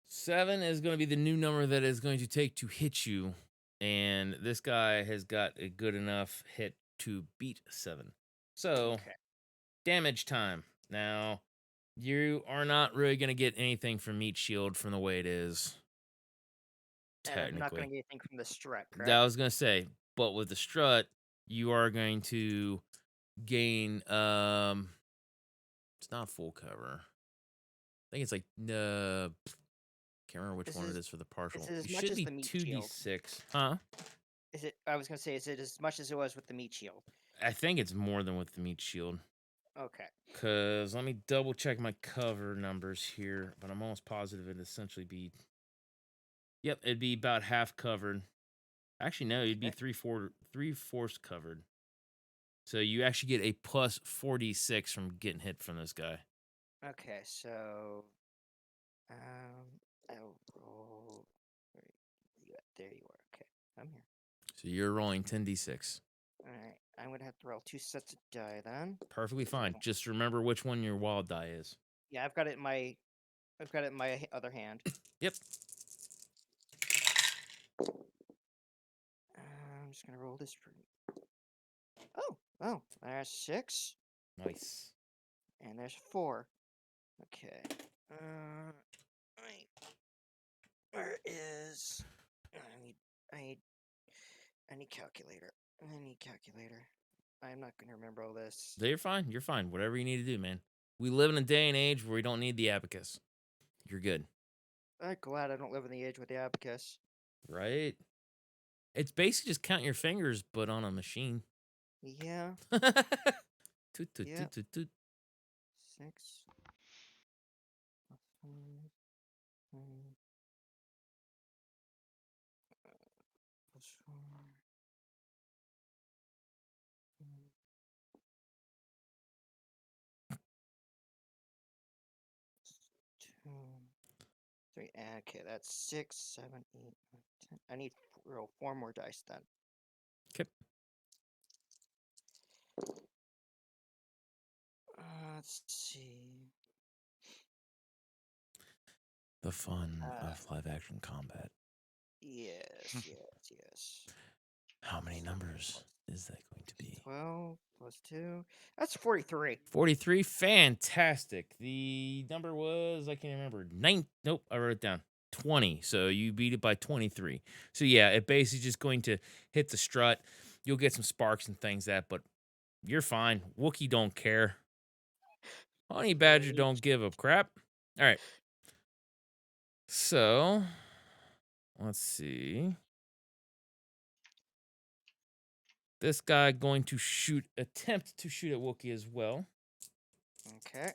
7 is going to be the new number that is going to take to hit you, and this guy has got a good enough hit to beat 7. So Okay. damage time. Now, you are not really going to get anything from Meat Shield from the way it is. And I'm not going Technically, to get anything from the strut, that correct? I was going to say, but with the strut, you are going to gain it's not full cover. I think it's like can't remember which Is one it it is for the partial. as It much should as be the meat shield? 2d6. Huh? Is it? I was going to say, is it as much as it was with the meat shield? I think it's more than with the Meat Shield. Okay. Cause let me double check my cover numbers here, but I'm almost positive it'd essentially be. Yep, it'd be about half covered. Actually, no, it'd be Okay. 3/4 covered. So you actually get a plus 46 from getting hit from this guy. Okay. So, I'll roll. Where you at? There you are. Okay. I'm here. So you're rolling 10d6. All right. I'm gonna have to roll 2 sets of die then. Perfectly 'cause I fine. don't- Just remember which one your wild die is. Yeah, I've got it in my. I've got it in my other hand. Yep. I'm just gonna roll this for. Oh, there's 6, Nice. and there's 4. Okay. Wait, where is? I need. I need calculator. I need calculator. I'm not gonna remember all this. You're fine. You're fine. Whatever you need to do, man. We live in a day and age where we don't need the abacus. You're good. I'm glad I don't live in the age with the abacus. Right? It's basically just count your fingers, but on a machine. Yeah. Toot, toot, Yeah. toot, toot, toot. 6 plus 5 plus 4 2 3. Okay, that's 6, 7, 8, 9, 10. I need to roll 4 more dice then. Okay. Let's see. The fun Uh, of live action combat. Yes, yes. How many numbers is that going to be? 12 plus 2. That's 43. 43. Fantastic. The number was, I can't remember. Nope, I wrote it down. 20. So you beat it by 23. So yeah, it basically just going to hit the strut. You'll get some sparks and things but you're fine. Wookiee don't care. Honey Badger Great. don't give a crap. All right. So let's see. This guy going to attempt to shoot at Wookiee as well. Okay.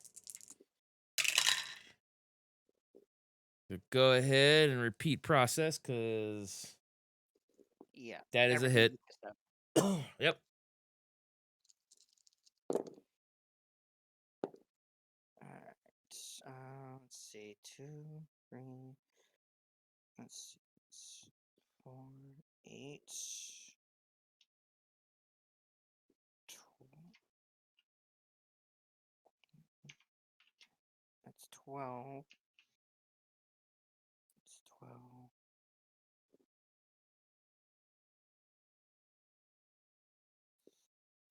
So go ahead and repeat process because Yeah. that is a everything hit. you just said. Yep. Alright. Let's see. 2, 3. Let's see. 4, 8. That's 12. It's 12.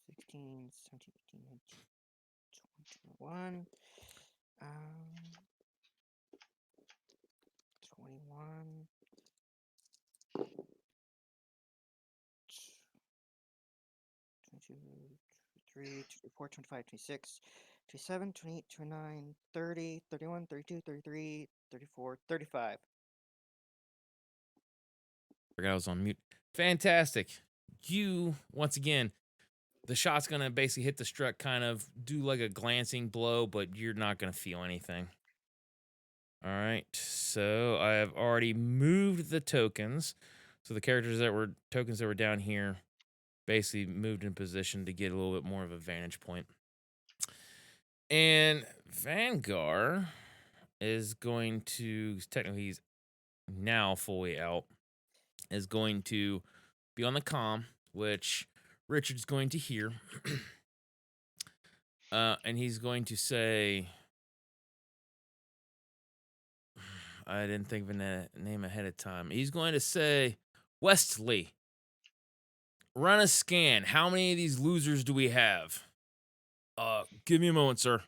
16, 17, 18, 19, 20, 21. 21. 22, 23, 24, 25, 26, 27, 28, 29, 30, 31, 32, 33, 34, 35. Forgot I was on mute. Fantastic. You, once again, the shot's going to basically hit the strut, kind of do like a glancing blow, but you're not going to feel anything. All right. So I have already moved the tokens. So the tokens that were down here basically moved in position to get a little bit more of a vantage point. And Vanguard is going to, technically he's now fully out, is going to be on the comm, which Richard's going to hear. And he's going to say, I didn't think of a name ahead of time. He's going to say, Westley, run a scan. How many of these losers do we have? Give me a moment, sir.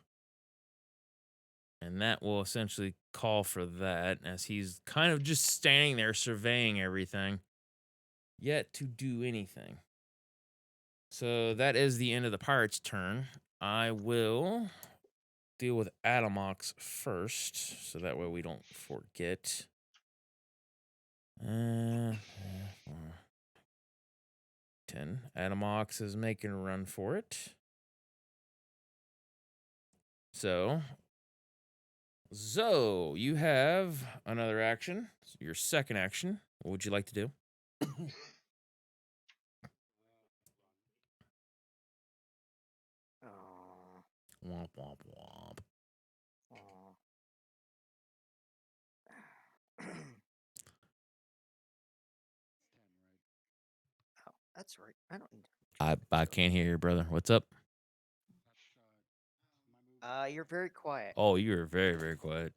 And that will essentially call for that, as he's kind of just standing there surveying everything, yet to do anything. So that is the end of the pirate's turn. I will deal with Atomox first, so that way we don't forget. 10. Atomox is making a run for it. So, Zoe, you have another action. Your second action. What would you like to do? Aw, Womp, womp, womp. aw. Oh, that's right. I don't need. I can't hear you, brother. What's up? You're very quiet. Oh, you are very, very quiet.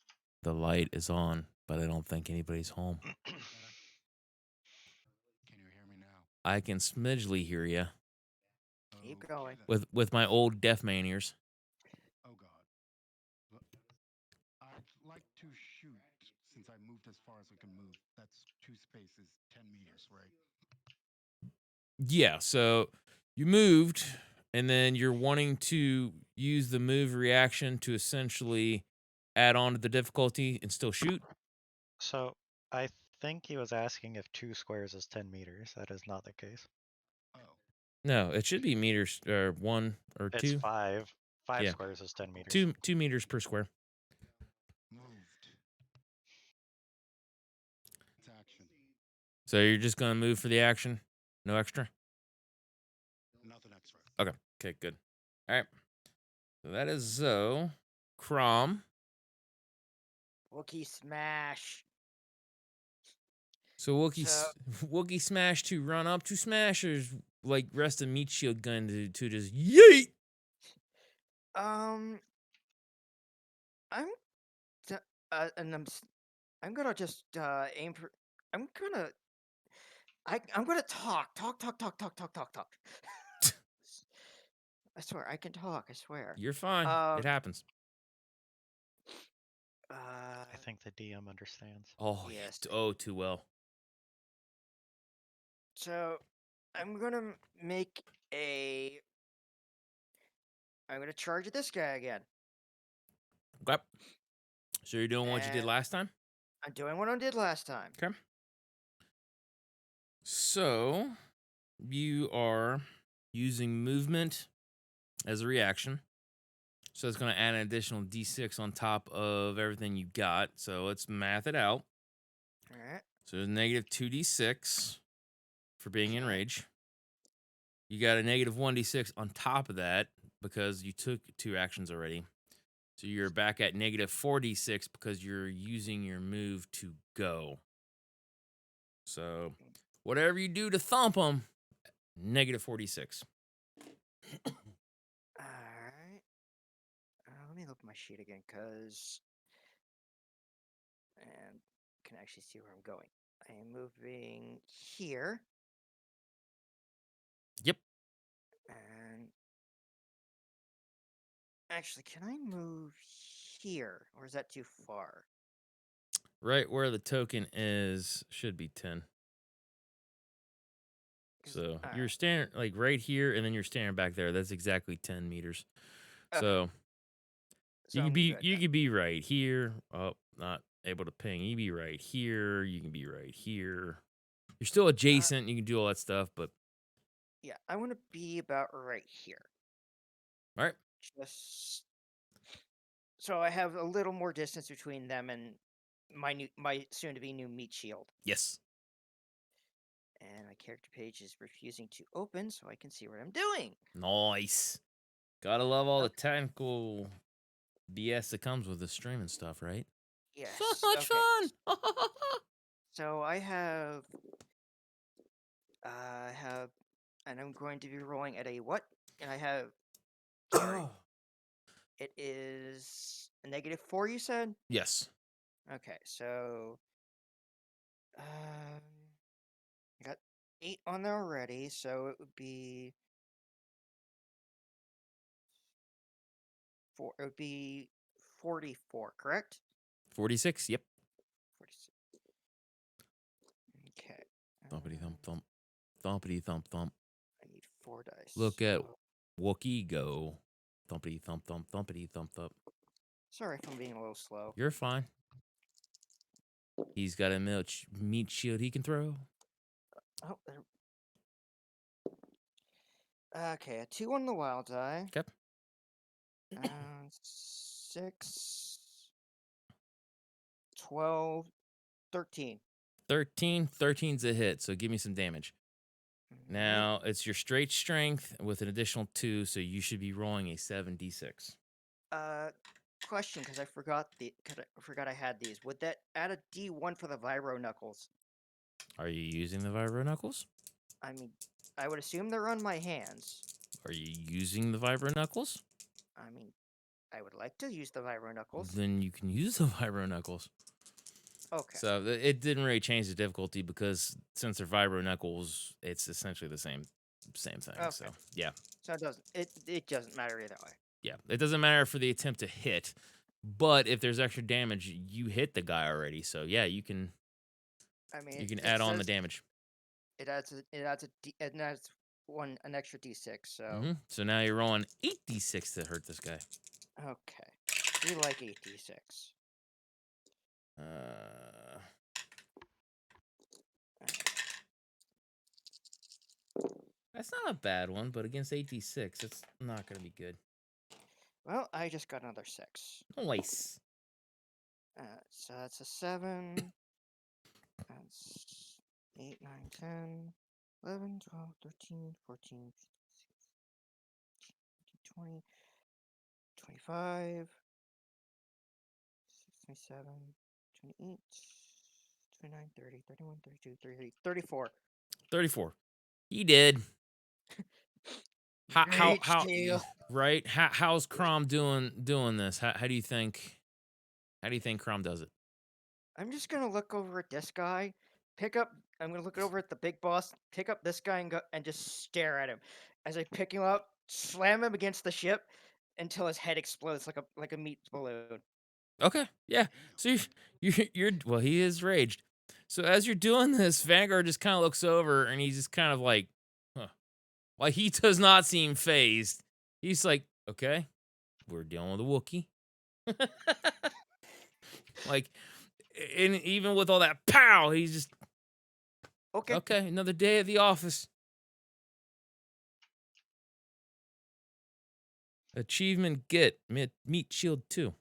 Let me raise that. The light is on, but I don't think anybody's home. Can you hear me now? I can smidgely hear you Keep Okay going. then. with my old deaf man ears. Oh God. I'd like to shoot since I moved as far as I can move. That's 2 spaces, 10 meters, right? Yeah, so you moved, and then you're wanting to use the move reaction to essentially add on to the difficulty and still shoot. So I think he was asking if 2 squares is 10 meters. That is not the case. Oh, No, it should be meters, or 1 or It's 2. 5. 5 Yeah. squares is 10 meters. 2 meters per square. moved. It's action. So you're just gonna move for the action, no extra. Nothing extra. Okay, good. All right. So that is Zoe. Crom. Wookie smash. So Wookie, So- Wookie smash to run up to smashers, like rest a meat shield gun to just yeet. I'm d- and I'm gonna just aim for. I'm gonna. I'm gonna talk. I swear I can talk. I swear. You're fine. Um, It happens. I think the DM understands. Oh, yes. oh, too well. So I'm gonna make a. I'm gonna charge at this guy again. Okay. So you're doing what you did And- last time? I'm doing what I did last time. Okay. So you are using movement as a reaction. So it's going to add an additional d6 on top of everything you got. So let's math it out. All right. So there's negative 2d6 for being in rage. You got a negative 1d6 on top of that because you took 2 actions already. So you're back at negative 4d6 because you're using your move to go. So whatever you do to thump them, negative 4d6. All right. Let me look at my sheet again, cause and can actually see where I'm going. I am moving here. Yep. And actually, can I move here, or is that too far? Right where the token is should be 10. 'Cause- So all you're right. standing like right here, and then you're standing back there. That's exactly 10 meters. Okay. So So you can I'm be good then. could be right here. Oh, not able to ping. You can be right here. You can be right here. You're still adjacent. You can do all that stuff, but Yeah, I want to be about right here. all right. Just So I have a little more distance between them and my soon-to-be new meat shield. Yes. And my character page is refusing to open, so I can see what I'm doing. Nice. Gotta love all the Okay. technical BS that comes with the stream and stuff, right? Yes. So much Okay. fun. So I have, and I'm going to be rolling at a what? And I have, sorry, it is a -4. You said? Yes. Okay, so, I got 8 on there already, so it would be 4. It would be 44, correct? 46. Yep. 46. Okay. Thumpity thump thump. Thumpity thump thump. I need 4 dice. Look at so- Wookie go. Thumpity thump thump. Thumpity thump thump. Sorry if I'm being a little slow. You're fine. He's got a meat shield he can throw. Oh, okay, a 2 on the wild die. Okay. 6, 12, 13. 13. 13's a hit, so give me some damage. Now, it's your straight strength with an additional 2, so you should be rolling a 7d6. Question, because I forgot I had these. Would that add a D1 for the Vibro Knuckles? Are you using the Vibro Knuckles? I mean, I would assume they're on my hands. Are you using the Vibro Knuckles? I mean, I would like to use the Vibro Knuckles. Then you can use the Vibro Knuckles. Okay. So it didn't really change the difficulty because since they're Vibro Knuckles, it's essentially the same thing. Okay. So yeah, So it doesn't matter either way. yeah. It doesn't matter for the attempt to hit, but if there's extra damage, you hit the guy already. So yeah, you can I mean, you can it add on the says damage. It adds an extra D6. So So now you're rolling 8d6 to hurt this guy. okay, we like 8d6. That's not a bad one, but against 8d6, it's not gonna be good. Well, I just got another 6. Nice. So that's a 7. That's 8, 9, 10, 11, 12, 13, 14, 15, 20, 25, 27, 28, 29, 30, 31, 32, 33, 34. 34. He did. How Deal. right? How's Crom doing this? How do you think Crom does it? I'm just gonna look over at this guy, I'm gonna look over at the big boss, pick up this guy and just stare at him. As I pick him up, slam him against the ship until his head explodes like a meat balloon. Okay, yeah. So you're well, he is raged. So as you're doing this, Vanguard just kind of looks over and he's just kind of like, huh. Like he does not seem phased. He's like, okay, we're dealing with a Wookiee. Like, and even with all that pow, he's just okay. Another day at the office. Achievement get meat shield 2.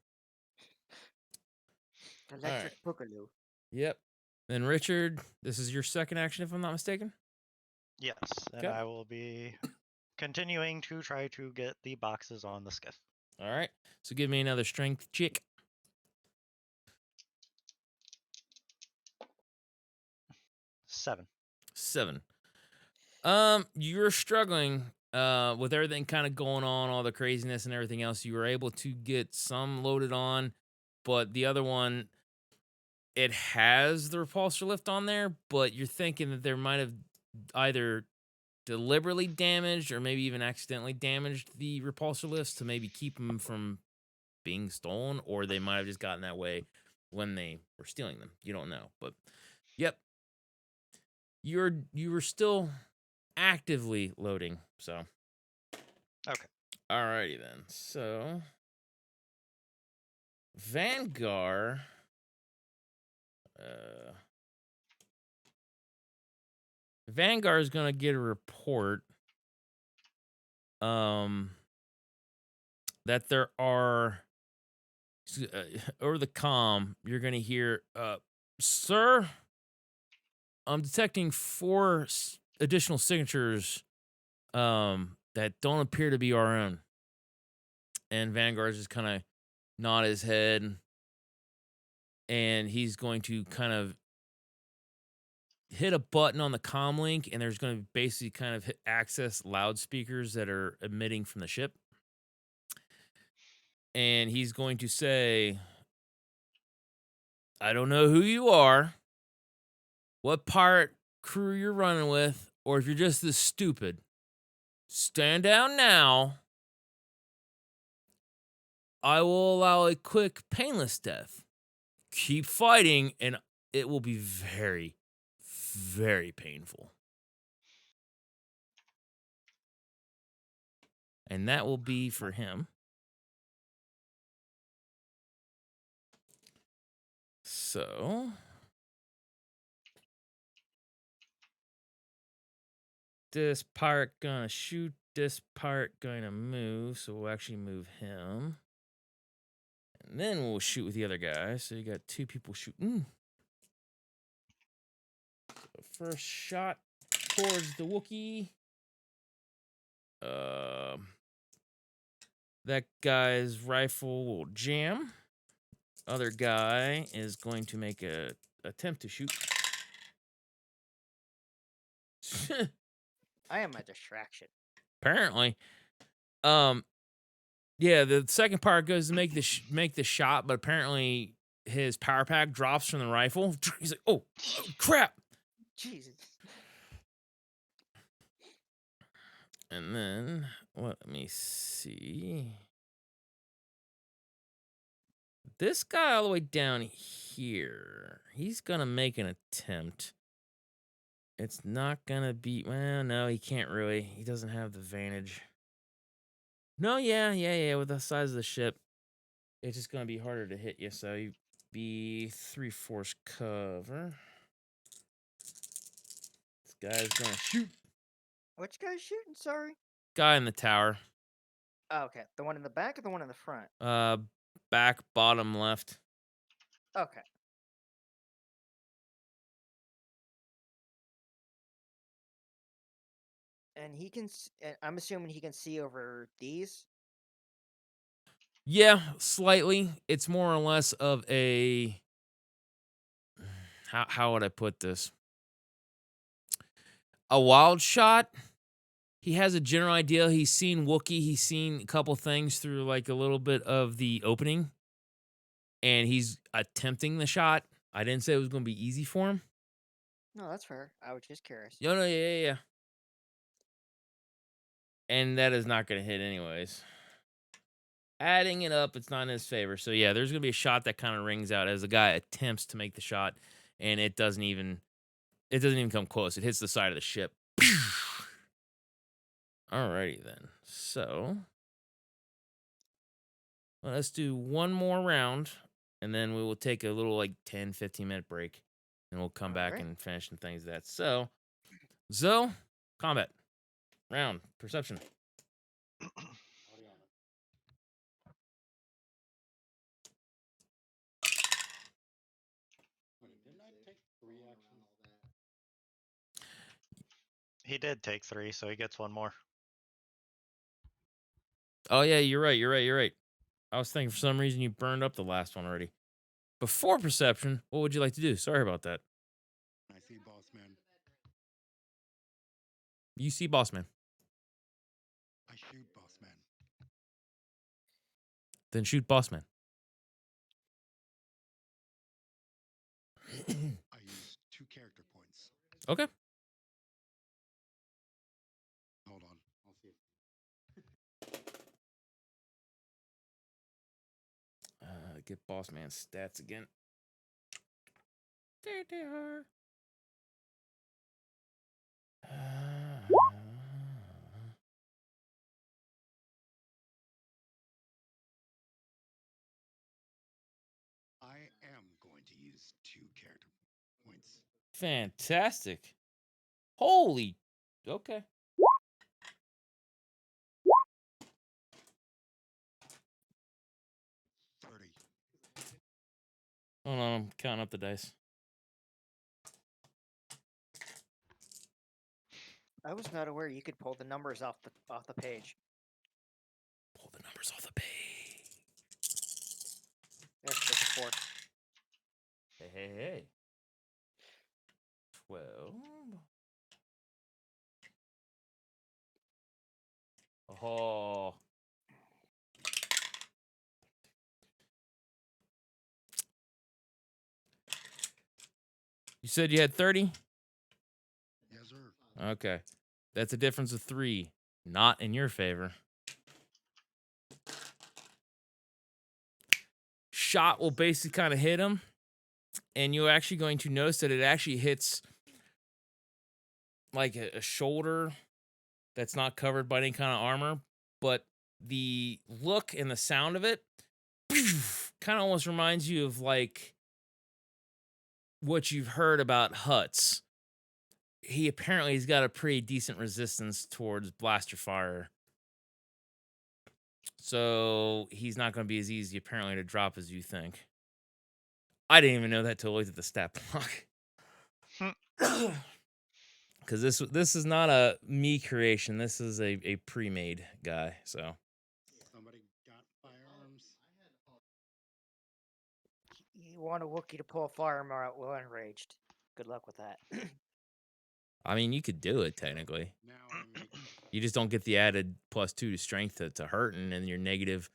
Electric Boogaloo. Yep. Then Richard, this is your second action, if I'm not mistaken. Yes, and Okay. I will be continuing to try to get the boxes on the skiff. All right. So give me another strength check. 7. 7. You're struggling with everything kind of going on, all the craziness and everything else. You were able to get some loaded on, but the other one, it has the repulsor lift on there, but you're thinking that there might have either deliberately damaged or maybe even accidentally damaged the repulsor lifts to maybe keep them from being stolen, or they might have just gotten that way when they were stealing them. You don't know, but yep. You were still actively loading, so Okay. Alrighty then. So Vanguard Vanguard is gonna get a report that there are Over the comm, you're gonna hear, "Sir, I'm detecting 4 additional signatures that don't appear to be our own." And Vanguard's just kind of nod his head, and he's going to kind of hit a button on the comm link, and there's going to basically kind of access loudspeakers that are emitting from the ship. And he's going to say, "I don't know who you are, what pirate crew you're running with, or if you're just this stupid. Stand down now. I will allow a quick, painless death. Keep fighting, and it will be very, very painful." And that will be for him. So this pirate gonna shoot, this pirate gonna move, so we'll actually move him. And then we'll shoot with the other guy. So you got 2 people shooting. So first shot towards the Wookiee. That guy's rifle will jam. Other guy is going to make a attempt to shoot. I am a distraction. Apparently. Yeah, the second part goes to make the shot, but apparently his power pack drops from the rifle. He's like, "Oh, crap!" Jesus. And then let me see. This guy all the way down here, he's gonna make an attempt. It's not gonna be. Well, no, he can't really. He doesn't have the advantage. No, yeah. With the size of the ship, it's just gonna be harder to hit you. So you be 3/4 cover. This guy's gonna shoot. Which guy's shooting? Sorry. Guy in the tower. Oh, okay. The one in the back or the one in the front? Back bottom left. Okay. And he can. I'm assuming he can see over these. Yeah, slightly. It's more or less of a. How would I put this? A wild shot. He has a general idea. He's seen Wookiee. He's seen a couple things through like a little bit of the opening, and he's attempting the shot. I didn't say it was going to be easy for him. No, that's fair. I was just curious. No, yeah. And that is not going to hit anyways. Adding it up, it's not in his favor. So yeah, there's going to be a shot that kind of rings out as the guy attempts to make the shot, and it doesn't even come close. It hits the side of the ship. Alrighty then. So let's do one more round, and then we will take a little like 10, 15-minute break, and we'll come back and finish some things that. So, Zoe, combat. Round. Perception. Wait, didn't I take 3 actions? He did take 3, so he gets 1 more. Oh, yeah, you're right. I was thinking for some reason you burned up the last one already. Before perception, what would you like to do? Sorry about that. I see boss man. You see boss man. I shoot boss man. Then shoot boss man. I use 2 character points. Okay. Hold on. I'll see it. Get boss man's stats again. There they are. I am going to use 2 character points. Fantastic. Holy. Okay. Hold on, I'm counting up the dice. I was not aware you could pull the numbers off the page. Pull the numbers off the page. Yes, that's a 4. Hey. 12. Oh. You said you had 30? Yes, sir. Okay. That's a difference of 3. Not in your favor. Shot will basically kind of hit him, and you're actually going to notice that it actually hits like a shoulder that's not covered by any kind of armor, but the look and the sound of it kind of almost reminds you of like what you've heard about Huts. He's got a pretty decent resistance towards blaster fire. So he's not going to be as easy apparently to drop as you think. I didn't even know that till I looked at the stat block. Because this is not a me creation. This is a pre-made guy. So Somebody got firearms. You want a Wookiee to pull a firearm out while enraged. Good luck with that. I mean, you could do it technically. Now I make You just don't get the added +2 to strength to hurting, and your negative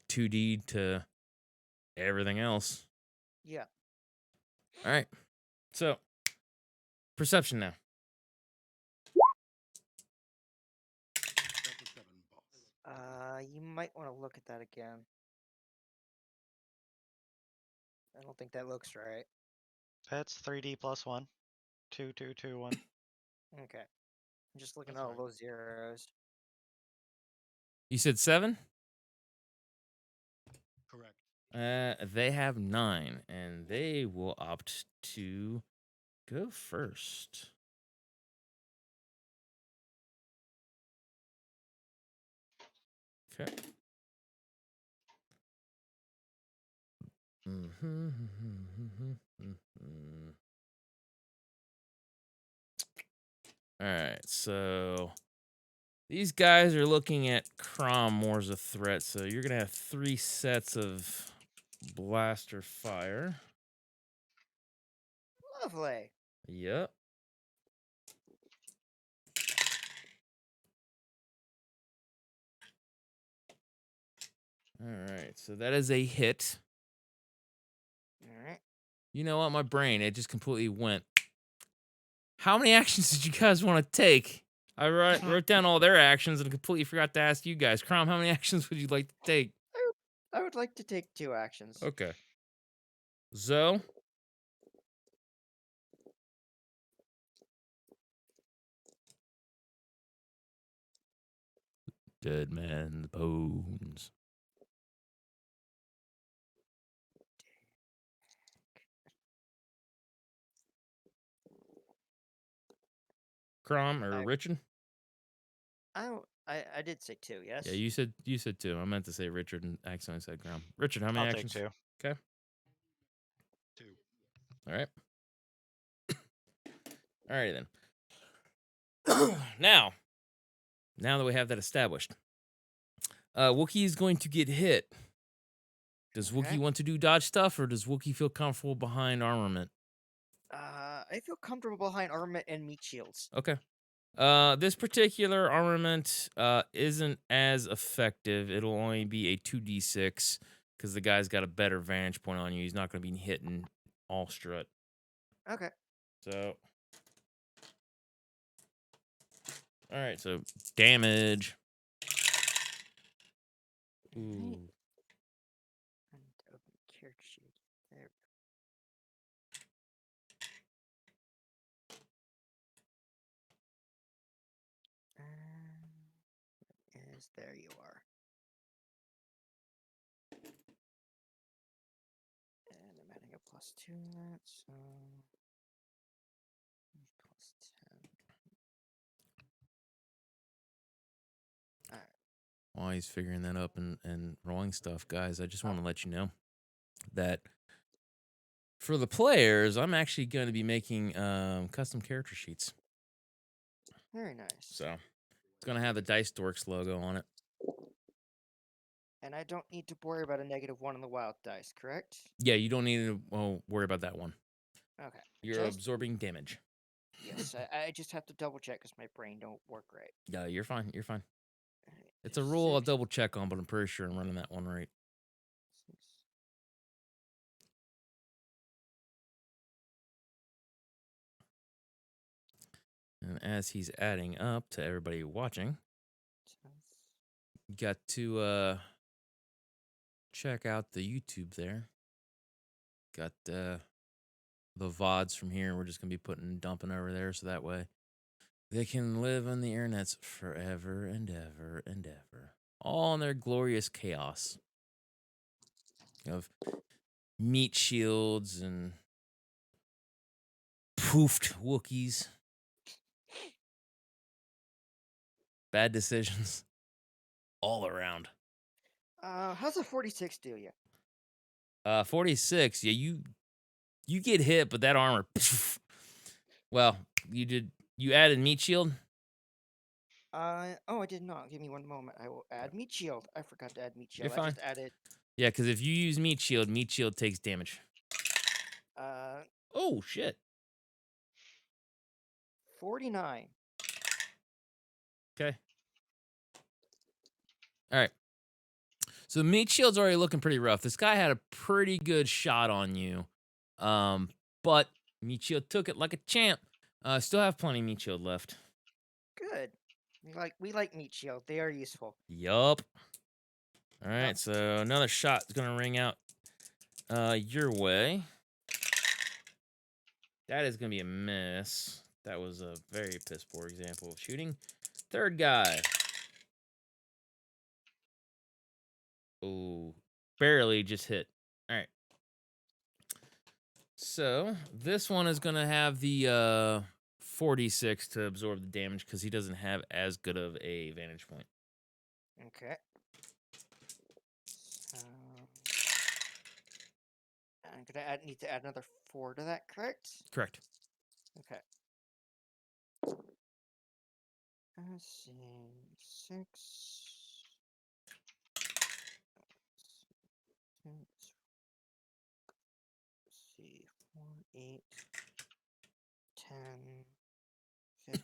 2D to everything else. Yeah. All right. So perception now. that's a 7, boss. You might want to look at that again. I don't think that looks right. That's 3D plus 1. 2, 2, 2, 1. Okay. I'm just looking at That's all right. those zeros. You said 7? Correct. They have 9, and they will opt to go first. Okay. All right, so these guys are looking at Crom more as a threat, so you're gonna have 3 sets of blaster fire. Lovely. Yep. All right, so that is a hit. All right. You know what? My brain, it just completely went. How many actions did you guys want to take? I wrote down all their actions and completely forgot to ask you guys. Crom, how many actions would you like to take? I would like to take 2 actions. Okay. Zoe? Dead man's bones. Crom or Richard? I did say 2, yes? Yeah, you said 2. I meant to say Richard and accidentally said Crom. Richard, how many I'll actions? take 2. Okay. 2. All right. All right then. now that we have that established, Wookiee is going to get hit. Does Wookiee Okay. want to do dodge stuff, or does Wookiee feel comfortable behind armament? I feel comfortable behind armament and meat shields. Okay. This particular armament isn't as effective. It'll only be a 2d6 because the guy's got a better vantage point on you. He's not going to be hitting all strut. Okay. So, all right. So damage. Ooh. And open character sheet. There. There you are. And I'm adding a +2 to that, so +10. Alright. While he's figuring that up and rolling stuff, guys, I just want to let you know that For the players, I'm actually going to be making custom character sheets. Very nice. So it's going to have the Dice Dorks logo on it. And I don't need to worry about a -1 on the wild dice, correct? Yeah, you don't need to worry about that one. Okay. You're Just- absorbing damage. Yes, I just have to double check because my brain don't work right. Yeah, you're fine. You're fine. Alright, It's a rule I'll 6, double check on, but I'm pretty sure I'm running that one right. 6. And as he's adding up to everybody watching, 10th. you got to check out the YouTube there. Got the VODs from here. We're just going to be dumping over there so that way they can live on the internets forever and ever and ever. All in their glorious chaos of meat shields and poofed Wookiees. Bad decisions all around. How's a 46 do you? 46, yeah, you get hit, but that armor. Well, you added meat shield? Oh, I did not. Give me one moment. I will add meat shield. I forgot to add meat shield. You're I fine. just added. Yeah, because if you use meat shield takes damage. Oh, shit. 49. Okay. All right. So meat shield's already looking pretty rough. This guy had a pretty good shot on you. But meat shield took it like a champ. Still have plenty of meat shield left. Good. We like meat shield. They are useful. Yup. All right, Yep. so another shot's gonna ring out your way. That is gonna be a miss. That was a very piss poor example of shooting. Third guy. Oh, barely just hit. All right. So this one is gonna have the 46 to absorb the damage because he doesn't have as good of a vantage point. Okay. So I'm gonna need to add another 4 to that, correct? Correct. Okay. Let's see. 6. Let's see. 4, 8, 10, 15,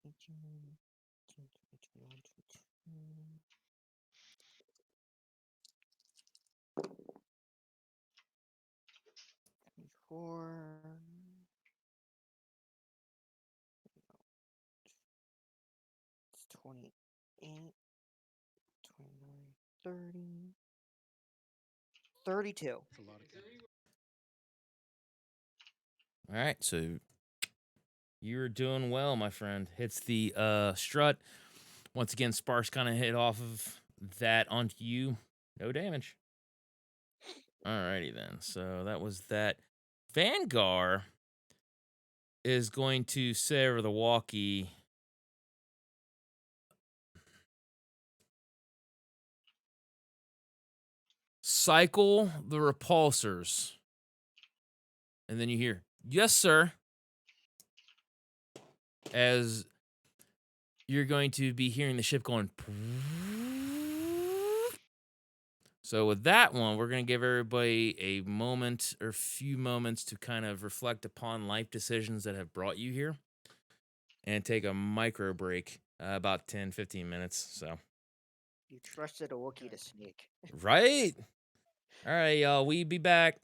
18, 21, 24. It's 28, 29, 30, 32. That's a lot of characters. All right, so you're doing well, my friend. Hits the strut. Once again, sparks kind of hit off of that onto you. No damage. Alrighty then. So that was that. Vanguard is going to say over the walkie. Cycle the repulsors. And then you hear, yes, sir. As you're going to be hearing the ship going. So with that one, we're going to give everybody a moment or few moments to kind of reflect upon life decisions that have brought you here and take a micro break, about 10, 15 minutes. So, You trusted a Wookiee to sneak. right? All right, y'all. We be back.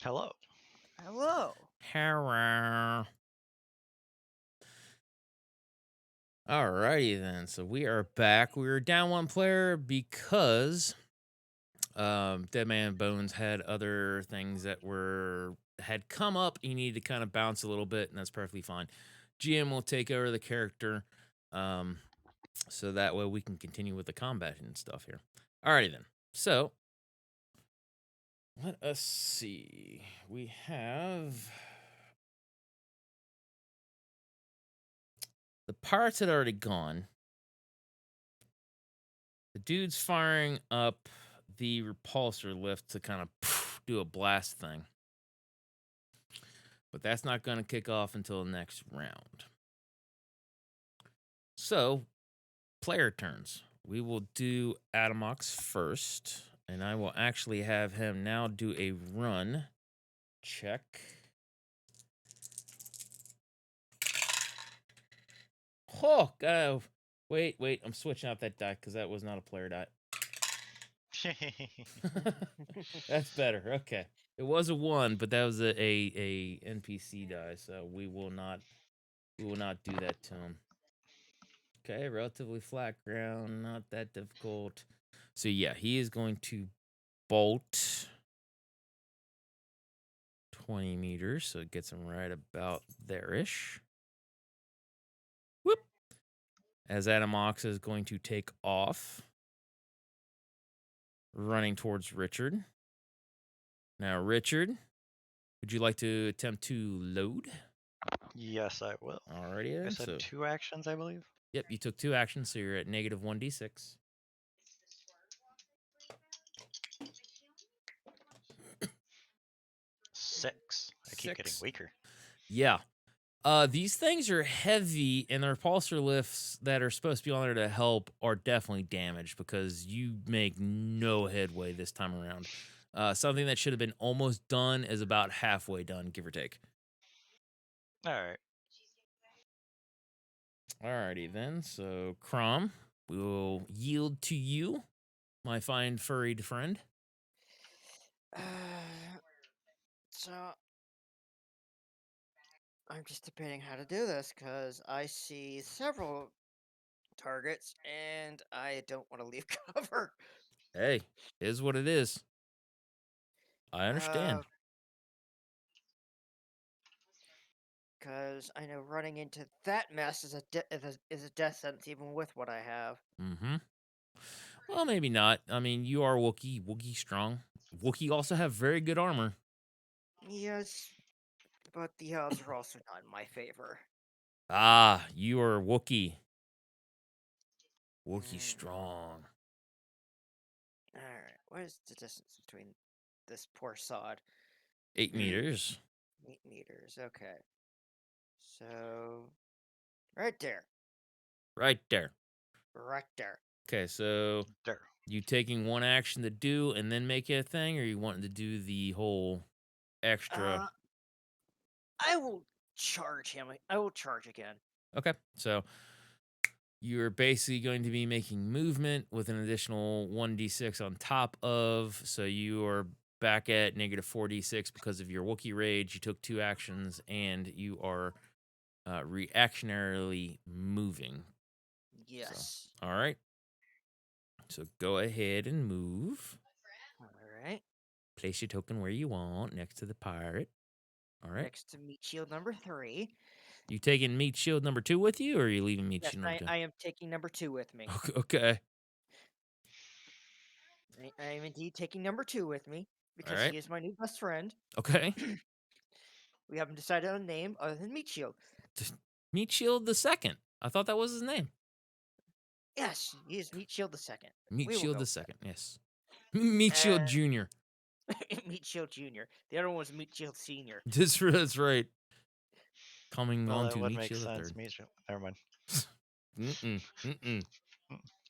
Hello. Hello. Hello. Alrighty then. So we are back. We were down one player because Dead Man Bones had other things that had come up. He needed to kind of bounce a little bit, and that's perfectly fine. GM will take over the character. So that way we can continue with the combat and stuff here. Alrighty then. So let us see. We have the pirates had already gone. The dude's firing up the repulsor lift to kind of do a blast thing. But that's not going to kick off until the next round. So, player turns. We will do Atomox first. And I will actually have him now do a run check. Oh, wait. I'm switching out that die because that was not a player die. That's better. Okay. It was a 1, but that was a NPC die, so we will not do that to him. Okay, relatively flat ground, not that difficult. So yeah, he is going to bolt 20 meters, so it gets him right about there-ish. Whoop. As Adamox is going to take off, running towards Richard. Now, Richard, would you like to attempt to load? Yes, I will. Alrighty I then. said So, 2 actions, I believe. yep, you took 2 actions, so you're at negative 1d6. Six. I keep getting 6. weaker. Yeah. These things are heavy, and the repulsor lifts that are supposed to be on there to help are definitely damaged because you make no headway this time around. Something that should have been almost done is about halfway done, give or take. All right. Alrighty then. So, Crom, we will yield to you, my fine furried friend. So I'm just debating how to do this because I see several targets and I don't want to leave cover. Hey, is what it is. I understand. Because I know running into that mess is a death sentence even with what I have. Mm-hmm. Well, maybe not. I mean, you are Wookiee. Wookiee strong. Wookiee also have very good armor. Yes, but the odds are also not in my favor. Ah, you are Wookiee. Wookiee Mm. strong. Alright, what is the distance between this poor sod? 8 meters. 8 meters, okay. So, right there. Right there. Right there. Okay, so There. you taking one action to do and then make it a thing, or you wanting to do the whole extra? I will charge him. I will charge again. Okay, so you're basically going to be making movement with an additional 1d6 on top of, so you are back at negative 4d6 because of your Wookiee rage. You took 2 actions and you are reactionarily moving. Yes. So, all right. So go ahead and move. Alright. Place your token where you want, next to the pirate. All right. Next to meat shield number 3. You taking meat shield number 2 with you, or are you leaving meat Yes, shield number 2? I am taking number 2 with me. Okay. I am indeed taking number 2 with me because Alright. he is my new best friend. Okay. We haven't decided on a name other than Meat Shield. Just Meat Shield the second. I thought that was his name. Yes, he is Meat Shield the second. Meat We will Shield go the with second. Yes. Meat Shield Junior. Meat Shield Junior. The other one was Meat Shield Senior. That's right. Coming Well, on that to would Meat make Shield the sense. third. Never mind. Mm-mm.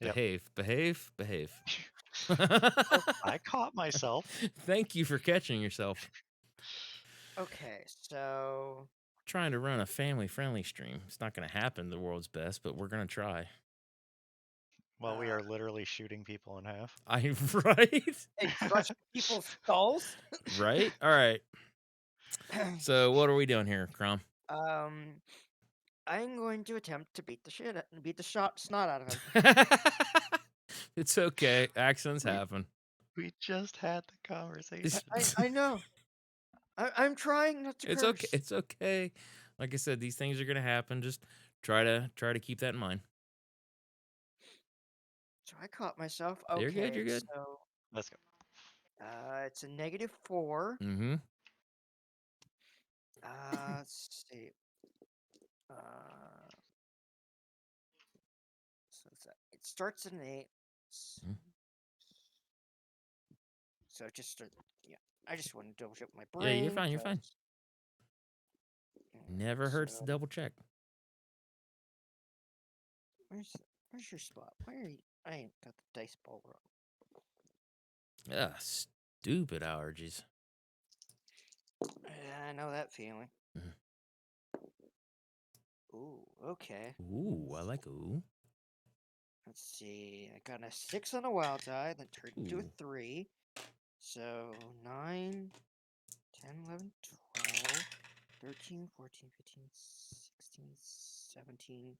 Yep. Behave. I caught myself. Thank you for catching yourself. Okay, so Trying to run a family-friendly stream. It's not going to happen the world's best, but we're going to try. Well, we are literally shooting people in half. Right? And crushing people's skulls. Right? All right. So what are we doing here, Crom? I'm going to attempt to beat the snot out of him. It's okay. Accidents happen. We just had the conversation. I know. I'm trying not to It's curse. okay. It's okay. Like I said, these things are gonna happen. Just try to keep that in mind. So I caught myself. Okay, You're good. You're good. so Let's go. it's a -4. Mm-hmm. Let's see. So it starts at an 8. Mm. So just yeah. I just want to double check my Yeah, brain. you're fine. You're fine. Never hurts to double check. Where's your spot? Where are you? I ain't got the dice ball wrong. Stupid allergies. Yeah, I know that feeling. Mhm. Ooh, okay. Ooh, I like ooh. Let's see. I got a 6 on a wild die, then turned into a Ooh. 3. So 9, 10, 11, 12, 13, 14, 15, 16, 17,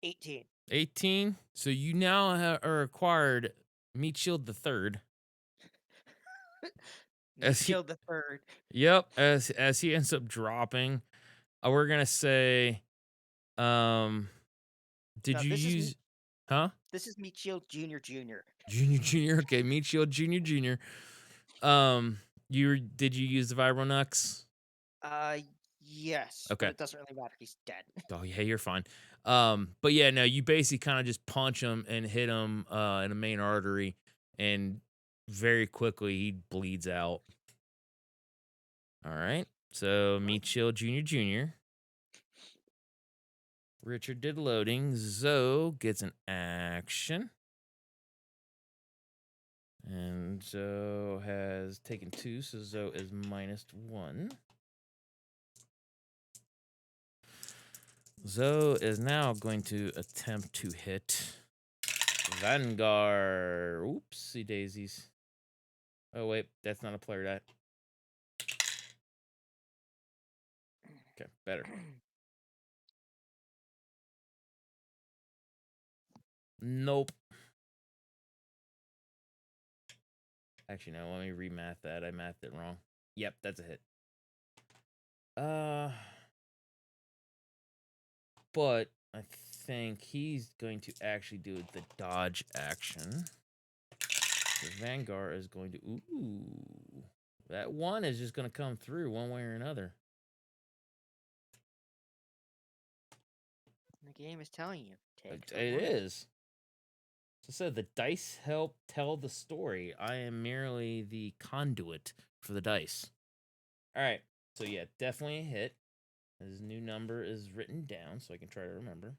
18. 18. So you now are acquired Meat Shield the Third. As he- Killed the third. Yep. As he ends up dropping, we're gonna say, did No, you this is use, huh? This is Meat Shield Junior. Junior. Okay, Meat Shield Junior. Did you use the Vibronux? Yes, Okay. but it doesn't really matter. He's dead. Oh yeah, you're fine. But yeah, no, you basically kind of just punch him and hit him in the main artery, and very quickly he bleeds out. All right, so Meat Shield Junior. Richard did loading. Zoe gets an action. And Zoe has taken 2, so Zoe is -1. Zoe is now going to attempt to hit Vanguard. Oopsie daisies. Oh, wait, that's not a player die. Okay, better. Nope. Actually, no, let me remath that. I mathed it wrong. Yep, that's a hit. But I think he's going to actually do the dodge action. The Vanguard is going to... Ooh. That 1 is just going to come through one way or another. The game is telling you. It is. So I said the dice help tell the story. I am merely the conduit for the dice. All right. So yeah, definitely a hit. His new number is written down so I can try to remember.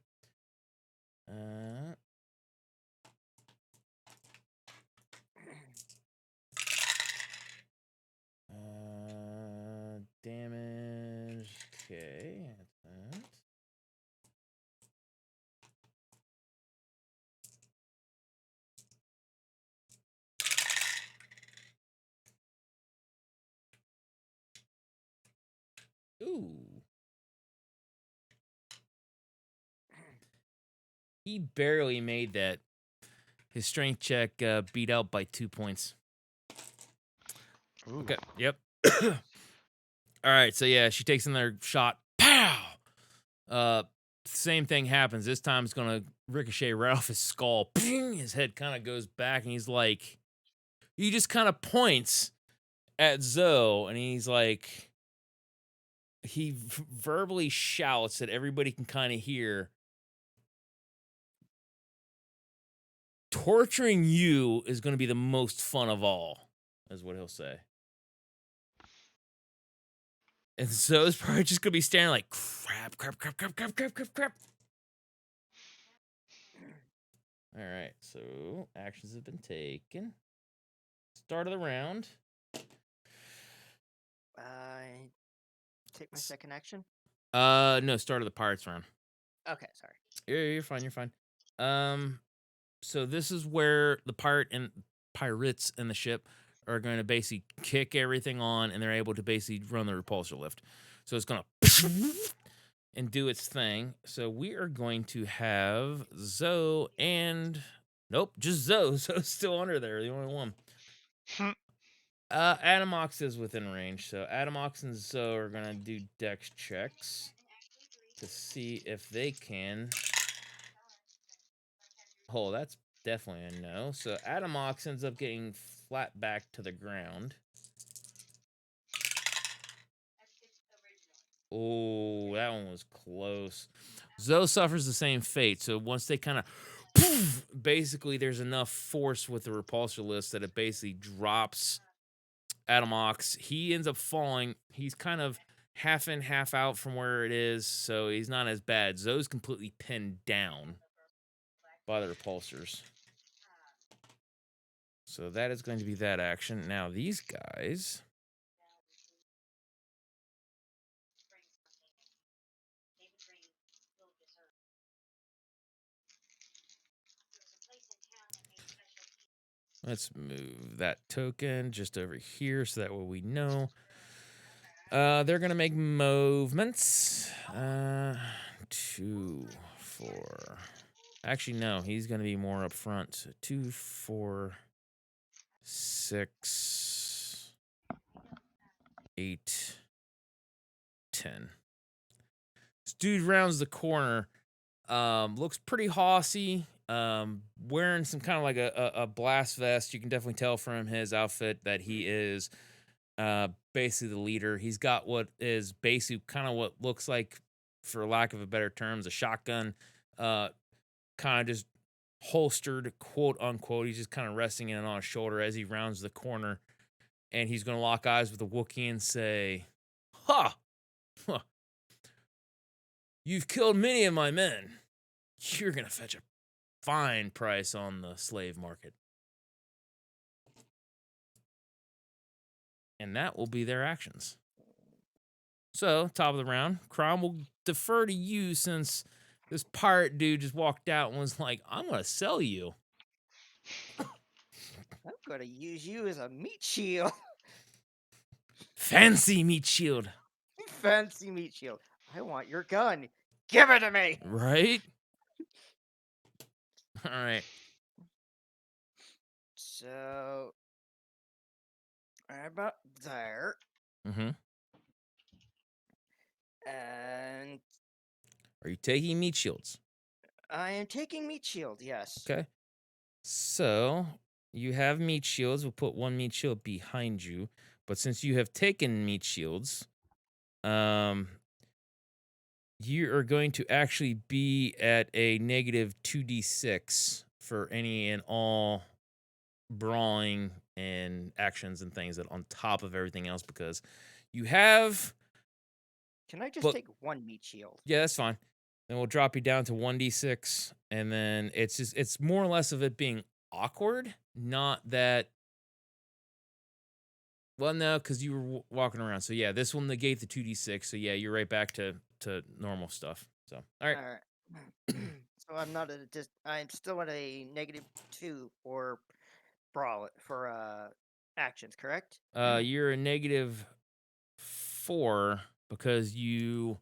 Damage. Okay. That's that. Ooh. He barely made that. His strength check beat out by 2 points. Ooh. Okay. Yep. All right. So yeah, she takes another shot. Pow. Same thing happens. This time it's gonna ricochet right off his skull. Ping! His head kind of goes back, and he's like, he just kind of points at Zoe, and he's like, he verbally shouts that everybody can kind of hear. Torturing you is going to be the most fun of all, is what he'll say. And so it's probably just going to be standing like, crap. All right, so actions have been taken. Start of the round. I take my second action. No, start of the Pirates round. Okay, sorry. You're fine. You're fine. So this is where the pirates in the ship are going to basically kick everything on, and they're able to basically run the repulsor lift. So it's going to and do its thing. So we are going to have Zoe and nope, just Zoe. Zoe's still under there, the only one. Adamox is within range, so Adamox and Zoe are gonna do dex checks to see if they can. Oh, that's definitely a no. So Adamox ends up getting flat back to the ground. Oh, that one was close. Zoe suffers the same fate. So once they kind of basically there's enough force with the repulsor list that it basically drops Adamox. He ends up falling. He's kind of half in, half out from where it is, so he's not as bad. Zoe's completely pinned down by the repulsors. So that is going to be that action. Now these guys. Let's move that token just over here so that way we know. They're going to make movements. 2, 4. Actually, no, he's going to be more up front. So 2, 4, 6, 8, 10. This dude rounds the corner. Looks pretty hossy. Wearing some kind of like a blast vest. You can definitely tell from his outfit that he is basically the leader. He's got what is basically kind of what looks like, for lack of a better terms, a shotgun. Kind of just holstered, quote unquote. He's just kind of resting it on his shoulder as he rounds the corner. And he's going to lock eyes with the Wookiee and say, "Ha! Huh. You've killed many of my men. You're going to fetch a fine price on the slave market." And that will be their actions. So, top of the round, Crom will defer to you since this pirate dude just walked out and was like, "I'm going to sell you." I'm gonna use you as a meat shield. Fancy meat shield. Fancy meat shield. I want your gun. Give it to me. Right? All right. So, right about there, Mm-hmm. and Are you taking meat shields? I am taking meat shield. Yes. Okay. So, you have meat shields. We'll put one meat shield behind you. But since you have taken meat shields, you are going to actually be at a negative 2d6 for any and all brawling and actions and things that on top of everything else, because you have. Can I just But- take one meat shield? Yeah, that's fine. Then we'll drop you down to 1d6, and then it's more or less of it being awkward, not that. Well, no, because you were walking around. So yeah, this will negate the 2d6. So yeah, you're right back to normal stuff. So all right. All right. So I'm not at a I'm still at a -2 for brawl for actions, correct? You're a -4 because your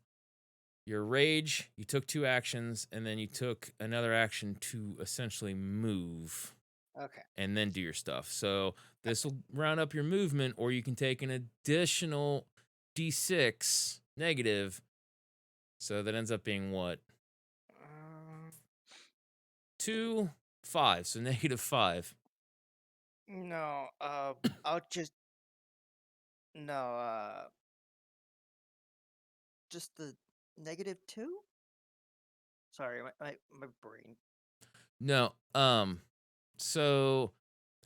rage, you took 2 actions, and then you took another action to essentially move Okay. and then do your stuff. So this will round up your movement, or you can take an additional d6 negative. So that ends up being what? Um, 2, 5. So -5. no. I'll just no. Just the -2. Sorry, my brain. No. So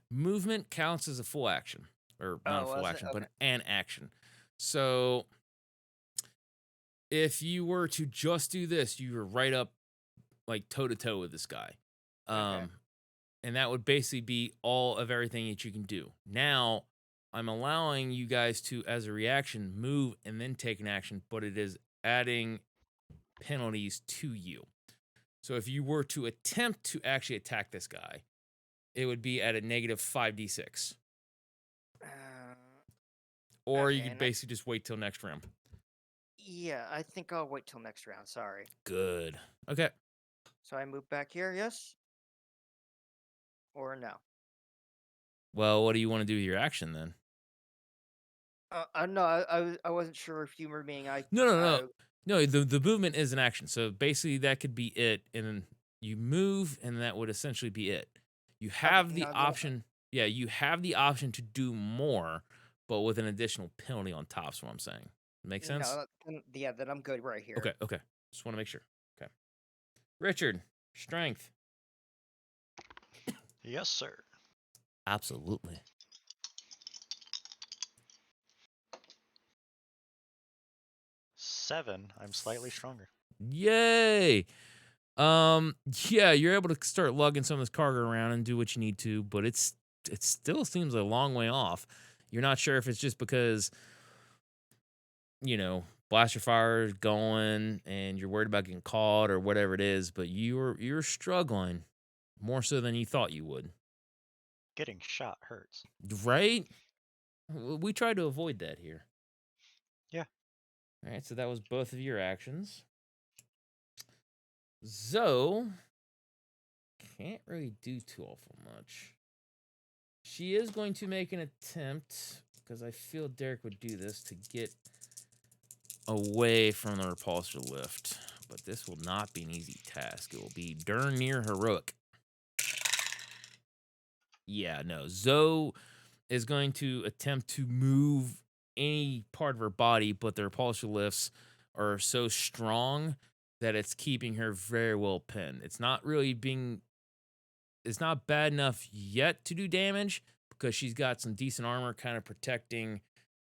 movement counts as a full action, or not a Oh, full was it? action, but Okay. an action. So if you were to just do this, you were right up like toe to toe with this guy. Okay. And that would basically be all of everything that you can do. Now, I'm allowing you guys to, as a reaction, move and then take an action, but it is adding penalties to you. So if you were to attempt to actually attack this guy, it would be at a negative 5d6. Or you okay, could basically just wait till next round. Yeah, I think I'll wait till next round. Sorry. Good. Okay. So I move back here, yes? Or no? Well, what do you want to do with your action then? No, I wasn't sure if you were meaning No. No, the movement is an action. So basically that could be it. And then you move and that would essentially be it. You have the no, then- option. Yeah, you have the option to do more, but with an additional penalty on top, is what I'm saying. Make sense? No, then I'm good right here. Okay. Just want to make sure. Okay. Richard, strength. Yes, sir. Absolutely. Seven. I'm slightly stronger. Yay. Yeah, you're able to start lugging some of this cargo around and do what you need to, but it still seems a long way off. You're not sure if it's just because, blaster fire is going and you're worried about getting caught or whatever it is, but you're struggling more so than you thought you would. Getting shot hurts. Right? We tried to avoid that here. Yeah. All right, so that was both of your actions. Zoe can't really do too awful much. She is going to make an attempt, because I feel Derek would do this, to get away from the repulsor lift. But this will not be an easy task. It will be darn near heroic. Yeah, no. Zoe is going to attempt to move any part of her body, but the repulsor lifts are so strong that it's keeping her very well pinned. It's not bad enough yet to do damage because she's got some decent armor kind of protecting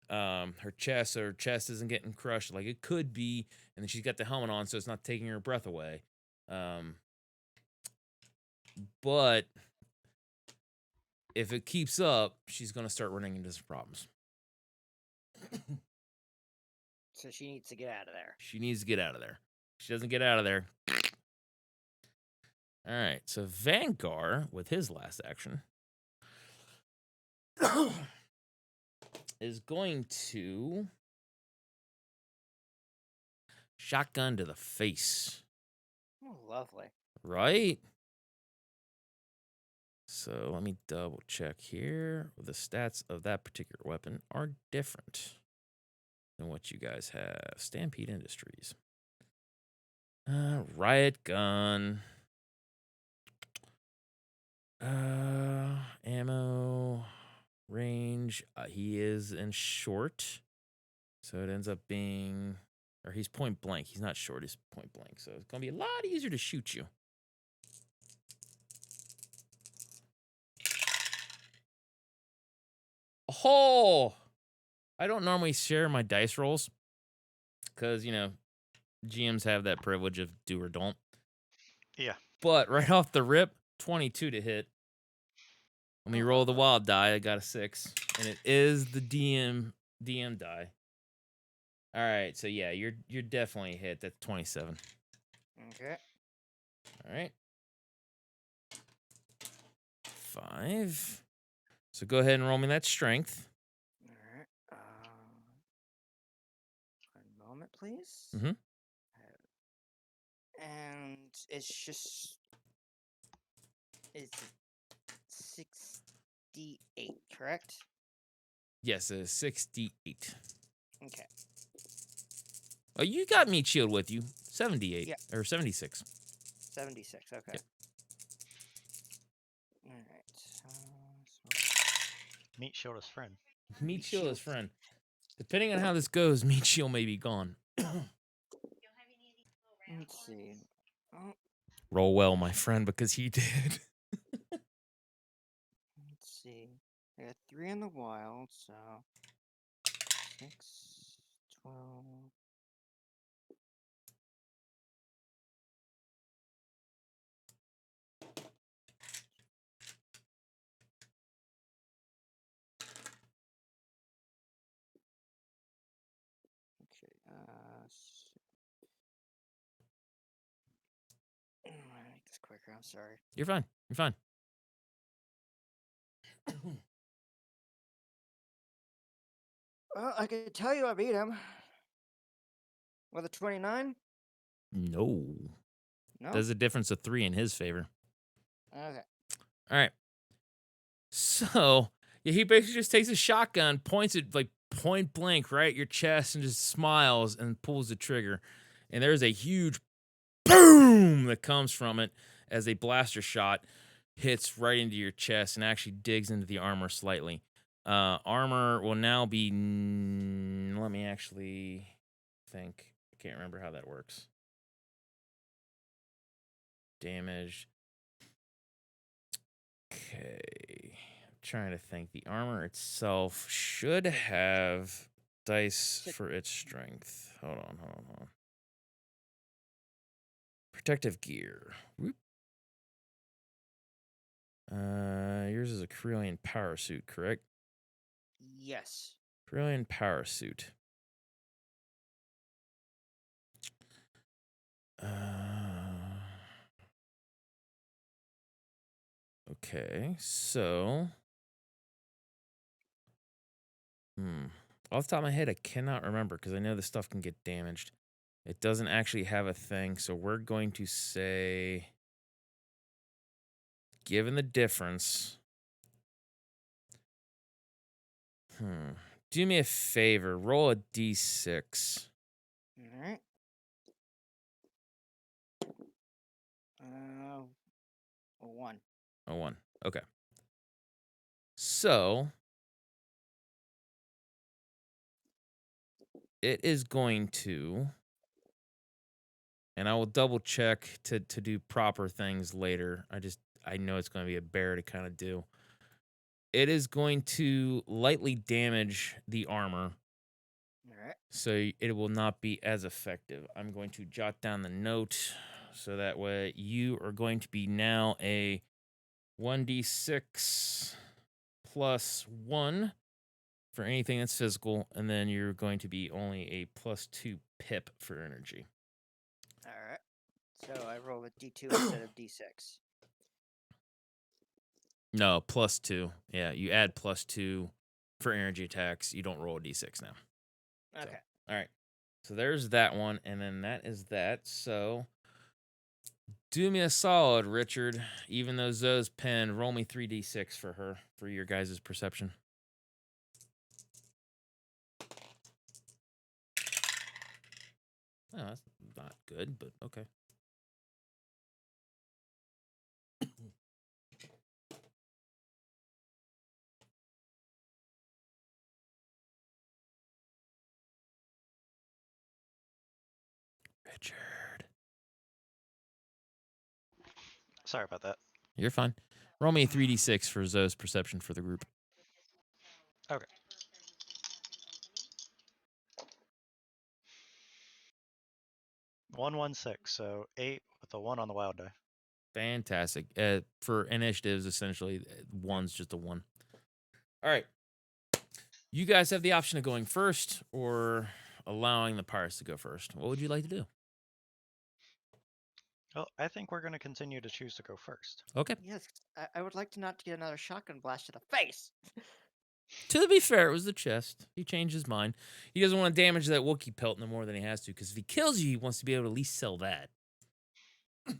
her chest, so her chest isn't getting crushed like it could be, and then she's got the helmet on, so it's not taking her breath away. But if it keeps up, she's going to start running into some problems. So she needs to get out of there. She needs to get out of there. If she doesn't get out of there. All right, so Vanguard, with his last action, is going to shotgun to the face. Oh, lovely. Right? So let me double check here. The stats of that particular weapon are different than what you guys have. Stampede Industries. Riot gun. Ammo. Range. He is in short. So it ends up being... Or he's point blank. He's not short. He's point blank. So it's going to be a lot easier to shoot you. Oh! I don't normally share my dice rolls. Because, GMs have that privilege of do or don't. Yeah. But right off the rip, 22 to hit. When we roll the wild die, I got a 6. And it is the DM die. All right, so yeah, you're definitely hit. That's 27. Okay. All right. 5. So go ahead and roll me that strength. All right. One moment, please. Mhm. And it's 68, correct? Yes, a 68. Okay. Oh, you got meat shield with you. 78 Yeah. or 76. 76. Okay. Yep. All right. Meat shield his friend. Meat shield is friend. Depending on how this goes, meat shield may be gone. Let's see. Oh, Roll well, my friend, because he did. let's see. I got 3 in the wild, so 6, 12. Okay. Berserker. I'm sorry. You're fine. You're fine. Well, I can tell you I beat him. With a 29? No. No? There's a difference of 3 in his favor. Okay. All right. So, yeah, he basically just takes a shotgun, points it like point blank right at your chest, and just smiles and pulls the trigger. And there's a huge boom that comes from it as a blaster shot hits right into your chest and actually digs into the armor slightly. Armor will now be. Let me actually think. I can't remember how that works. Damage. Okay. I'm trying to think. The armor itself should have dice for its strength. Hold on. Protective gear. Whoop. Yours is a Corellian power suit, correct? Yes. Corellian power suit. Okay, so off the top of my head, I cannot remember because I know this stuff can get damaged. It doesn't actually have a thing, so we're going to say, given the difference, do me a favor, roll a d6. All right. A 1. A 1. Okay. So it is going to, and I will double check to do proper things later. I know it's going to be a bear to kind of do. It is going to lightly damage the armor, All right. so it will not be as effective. I'm going to jot down the note so that way you are going to be now a 1d6 plus 1 for anything that's physical, and then you're going to be only a plus 2 pip for energy. All right. So I roll a D2 instead of D6. No, plus 2. Yeah, you add plus 2 for energy attacks. You don't roll a d6 now. Okay. So, all right. So there's that one, and then that is that. So do me a solid, Richard. Even though Zoe's pen, roll me 3d6 for her, for your guys' perception. Oh, that's not good, but okay. Richard. Sorry about that. You're fine. Roll me a 3d6 for Zoe's perception for the group. Okay. One 6, so 8 with a 1 on the wild die. Fantastic. For initiatives, essentially, 1's just a 1. All right. You guys have the option of going first or allowing the pirates to go first. What would you like to do? Well, I think we're going to continue to choose to go first. Okay. Yes, I would like to not get another shotgun blast to the face. To be fair, it was the chest. He changed his mind. He doesn't want to damage that Wookiee pelt no more than he has to, because if he kills you, he wants to be able to at least sell that. All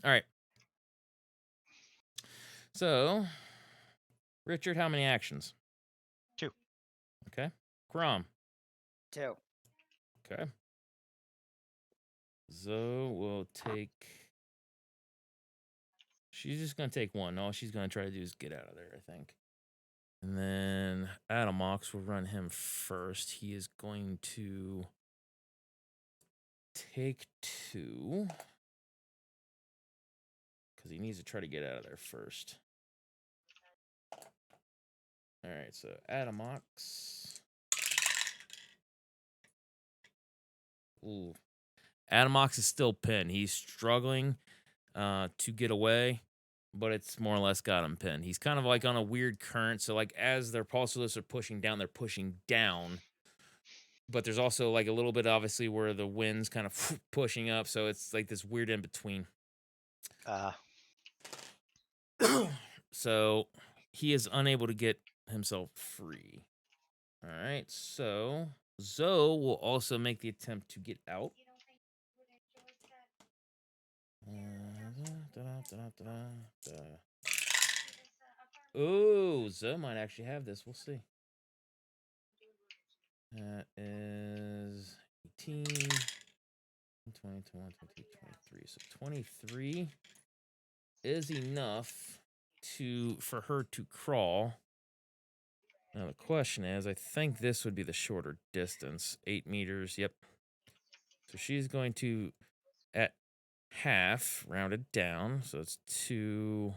right. So, Richard, how many actions? 2. Okay. Grom. 2. Okay. Zoe will take... She's just going to take 1. All she's going to try to do is get out of there, I think. And then Adamox will run him first. He is going to take 2. Because he needs to try to get out of there first. All right, so Adamox. Ooh. Adamox is still pinned. He's struggling to get away, but it's more or less got him pinned. He's kind of like on a weird current. So like as their pulse lifts are pushing down, they're pushing down. But there's also like a little bit obviously where the wind's kind of pushing up. So it's like this weird in between. So he is unable to get himself free. All right, so Zoe will also make the attempt to get out. Oh, Zoe might actually have this. We'll see. That is 18, 20, 21, 22, 23. So 23 is enough for her to crawl. Now the question is, I think this would be the shorter distance, 8 meters. Yep. So she's going to, at half, round it down. So it's 2,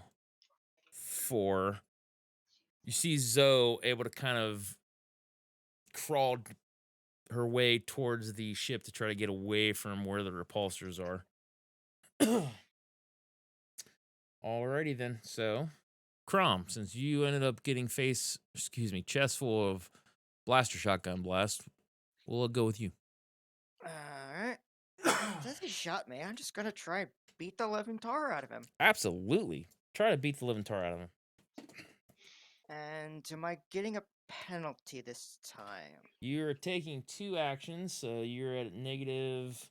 4. You see Zoe able to kind of crawl her way towards the ship to try to get away from where the repulsors are. Alrighty then. So, Crom, since you ended up getting chest full of blaster shotgun blast, we'll go with you. Alright. Since he shot me, I'm just gonna try and beat the living tar out of him. Absolutely. Try to beat the living tar out of him. And am I getting a penalty this time? You're taking 2 actions, so you're at negative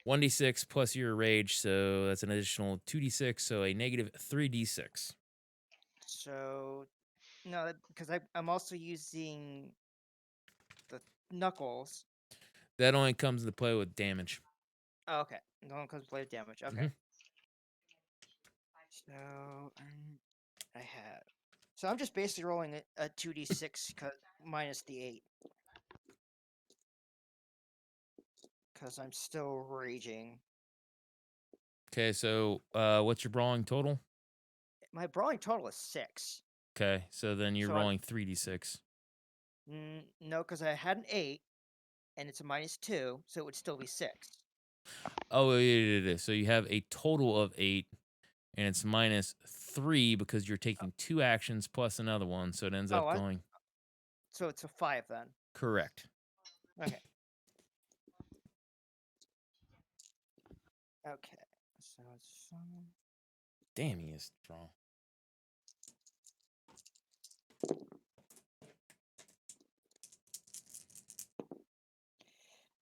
1d6 plus your rage, so that's an additional 2d6, so a negative 3d6. So, no, because I'm also using the knuckles. That only comes into play with damage. Oh, okay. No one comes play damage. Okay. Mhm. So, I have. So I'm just basically rolling a 2d6 minus the 8. Because I'm still raging. Okay, so what's your brawling total? My brawling total is 6. Okay, so then you're So rolling 3d6. No, because I had an 8, and it's a minus 2, so it would still be 6. Oh, yeah. So you have a total of 8, and it's minus 3 because you're taking 2 actions plus another one, so it ends up going... So it's a 5 then. Correct. Okay. Okay. So it's... Damn, he is strong.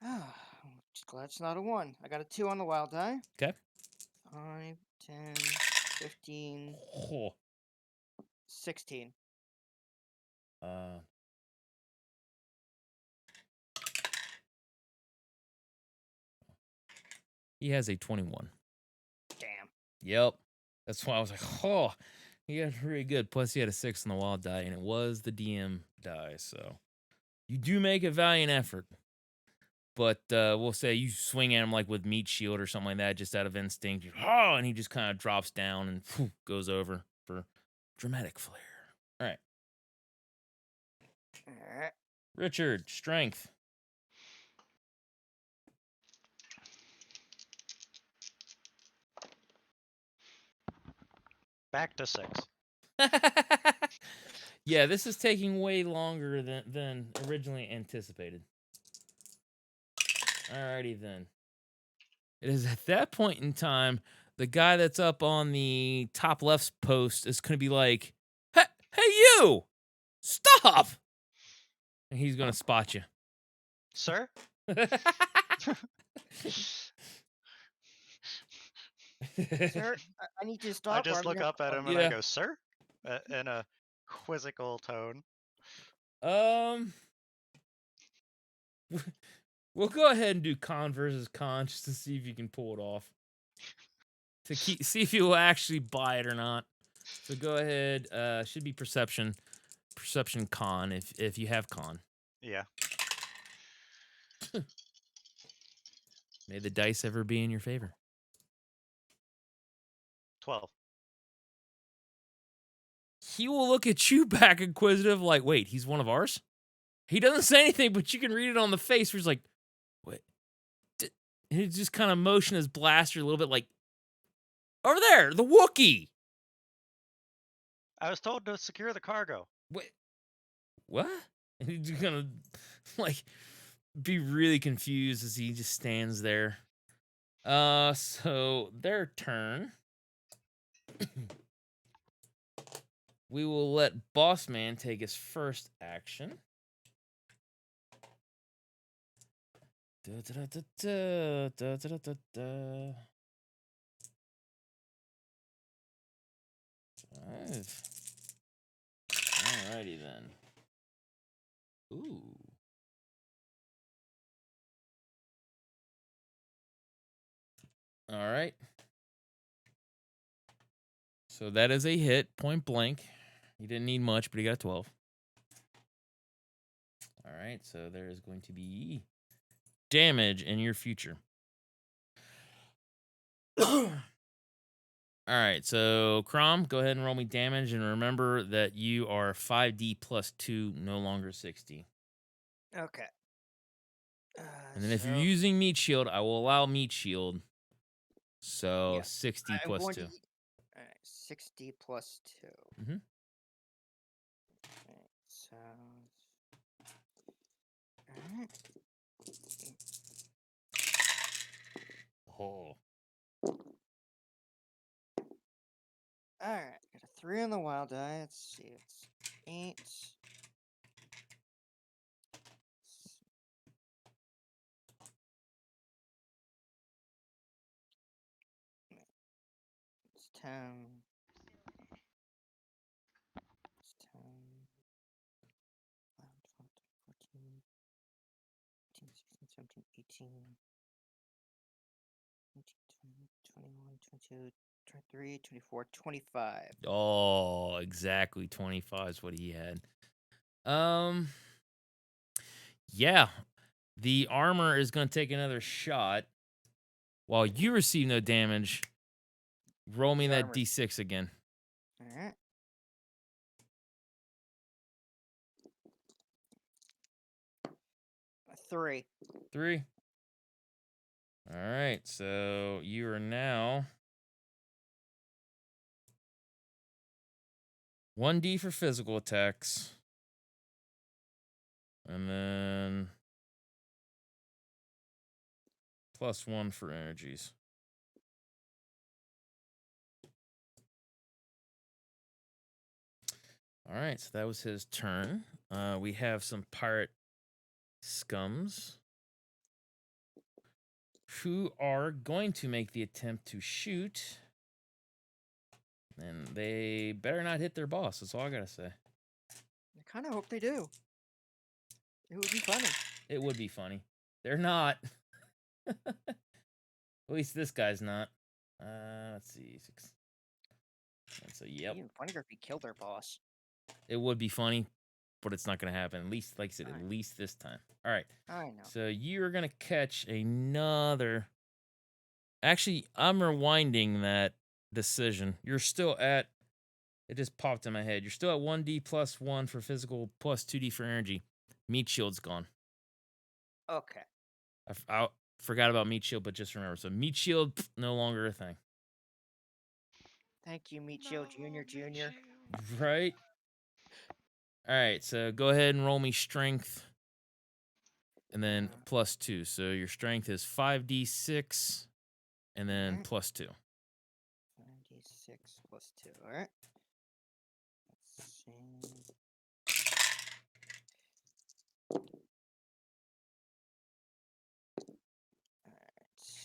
I'm just glad it's not a 1. I got a 2 on the wild die. Okay. 5, 10, 15, Oh. 16. He has a 21. Damn. Yep. That's why I was like, oh, he got really good. Plus, he had a 6 on the wild die, and it was the DM die. So you do make a valiant effort. But we'll say you swing at him like with meat shield or something like that, just out of instinct. And he just kind of drops down and goes over for dramatic flair. All right. Alright. Richard, strength. Back to 6. Yeah, this is taking way longer than originally anticipated. Alrighty then. It is at that point in time, the guy that's up on the top left post is going to be like, hey, you! Stop! And he's going to spot you. Sir? Sir, I need you to stop. I just look up at him and Yeah. I go, sir? In a quizzical tone. We'll go ahead and do con versus con just to see if you can pull it off. See if you will actually buy it or not. So go ahead. Should be perception con if you have con. Yeah. May the dice ever be in your favor. 12. He will look at you back inquisitive like, wait, he's one of ours? He doesn't say anything, but you can read it on the face where he's like, what? And he just kind of motion his blaster a little bit like, over there, the Wookiee. I was told to secure the cargo. Wait, what? And he's gonna like be really confused as he just stands there. So their turn. We will let Boss Man take his first action. Five. Alrighty then. Ooh. All right. So that is a hit, point blank. You didn't need much, but he got a 12. All right, so there is going to be damage in your future. All right, so Crom, go ahead and roll me damage, and remember that you are 5d plus 2, no longer 60. Okay. And then if you're So, using Meat Shield, I will allow Meat Shield. So Yeah, 60 I'm plus going 2. to. Alright, 60 plus 2. Mhm. Alright, so. Alright. Oh. Alright, got a 3 on the wild die. Let's see, it's 8. It's 10. It's 10. 11, 12, 13, 14, 15, 16, 17, 18. 19, 20, 21, 22, 23, 24, 25. Oh, exactly 25 is what he had. Yeah. The armor is going to take another shot. While you receive no damage, roll me The that armor. d6 again. Alright. A 3. 3. All right, so you are now 1d for physical attacks. And then +1 for energies. All right, so that was his turn. We have some pirate scums who are going to make the attempt to shoot. And they better not hit their boss. That's all I got to say. I kind of hope they do. It would be funny. It would be funny. They're not. At least this guy's not. Let's see. 6. So, yep. Even funnier if he killed their boss. It would be funny, but it's not going to happen. At least, like I said, at least this time. All right. I know. So you're going to catch another. Actually, I'm rewinding that decision. You're still at. It just popped in my head. You're still at 1d plus 1 for physical, plus 2d for energy. Meat shield's gone. Okay. I forgot about meat shield, but just remember. So meat shield, no longer a thing. Thank you, Meat Shield Jr. Right? All right, so go ahead and roll me strength. And then plus 2. So your strength is 5d6 and then Alright. plus 2. 96 plus 2. Alright. Let's see.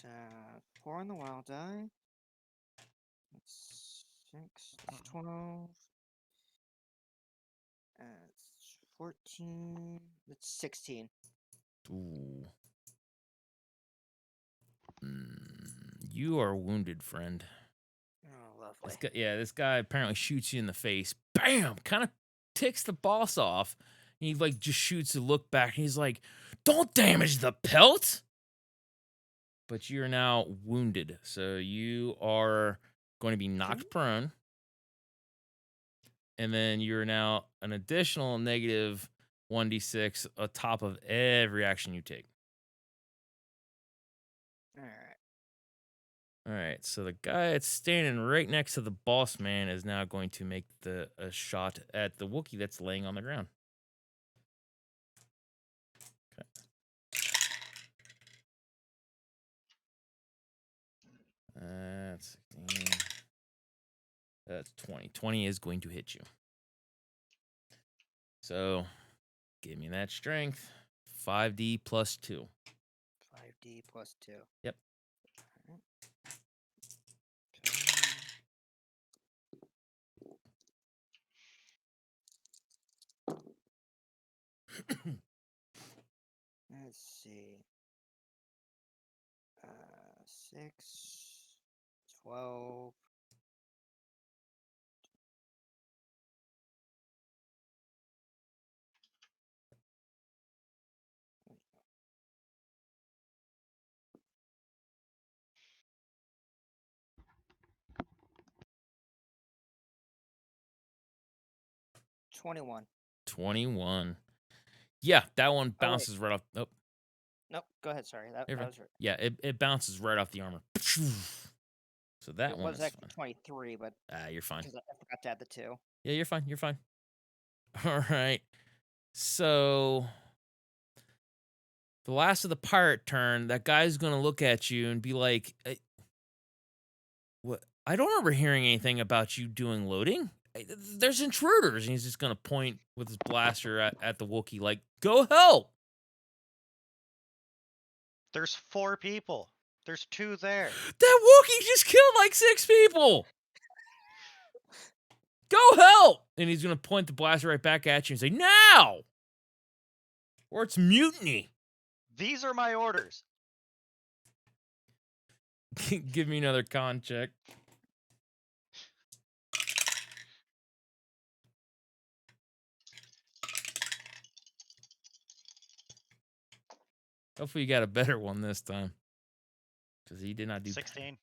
Alright. 4 on the wild die. That's 6. That's 12. That's 14. That's 16. Ooh. You are wounded, friend. Oh, lovely. This guy apparently shoots you in the face. Bam! Kind of ticks the boss off. And he like just shoots a look back and he's like, "Don't damage the pelt!" But you're now wounded. So you are going to be knocked prone. And then you're now an additional negative 1d6 on top of every action you take. Alright. All right, so the guy that's standing right next to the boss man is now going to make a shot at the Wookiee that's laying on the ground. Okay. That's 16. That's 20. 20 is going to hit you. So, give me that strength. 5d plus 2. 5d plus 2. Yep. Alright. Okay. Let's see. 6, 12. $21. 21. Yeah, that one Oh, wait. bounces right off. Oh, Nope. Go ahead. Sorry. That you're fine. was right. Yeah, it bounces right off the armor. So that It one was is actually fine. 23, but You're fine. because I forgot to add the 2. Yeah, you're fine. You're fine. All right. So the last of the pirate turn, that guy's gonna look at you and be like, "What? I don't remember hearing anything about you doing loading. There's intruders." And he's just gonna point with his blaster at the Wookiee, like, "Go help!" There's 4 people. There's 2 there. That Wookiee just killed like 6 people. Go help! And he's gonna point the blaster right back at you and say, "Now, or it's mutiny." These are my orders. Give me another con check. Hopefully you got a better one this time. Because he did not do 16.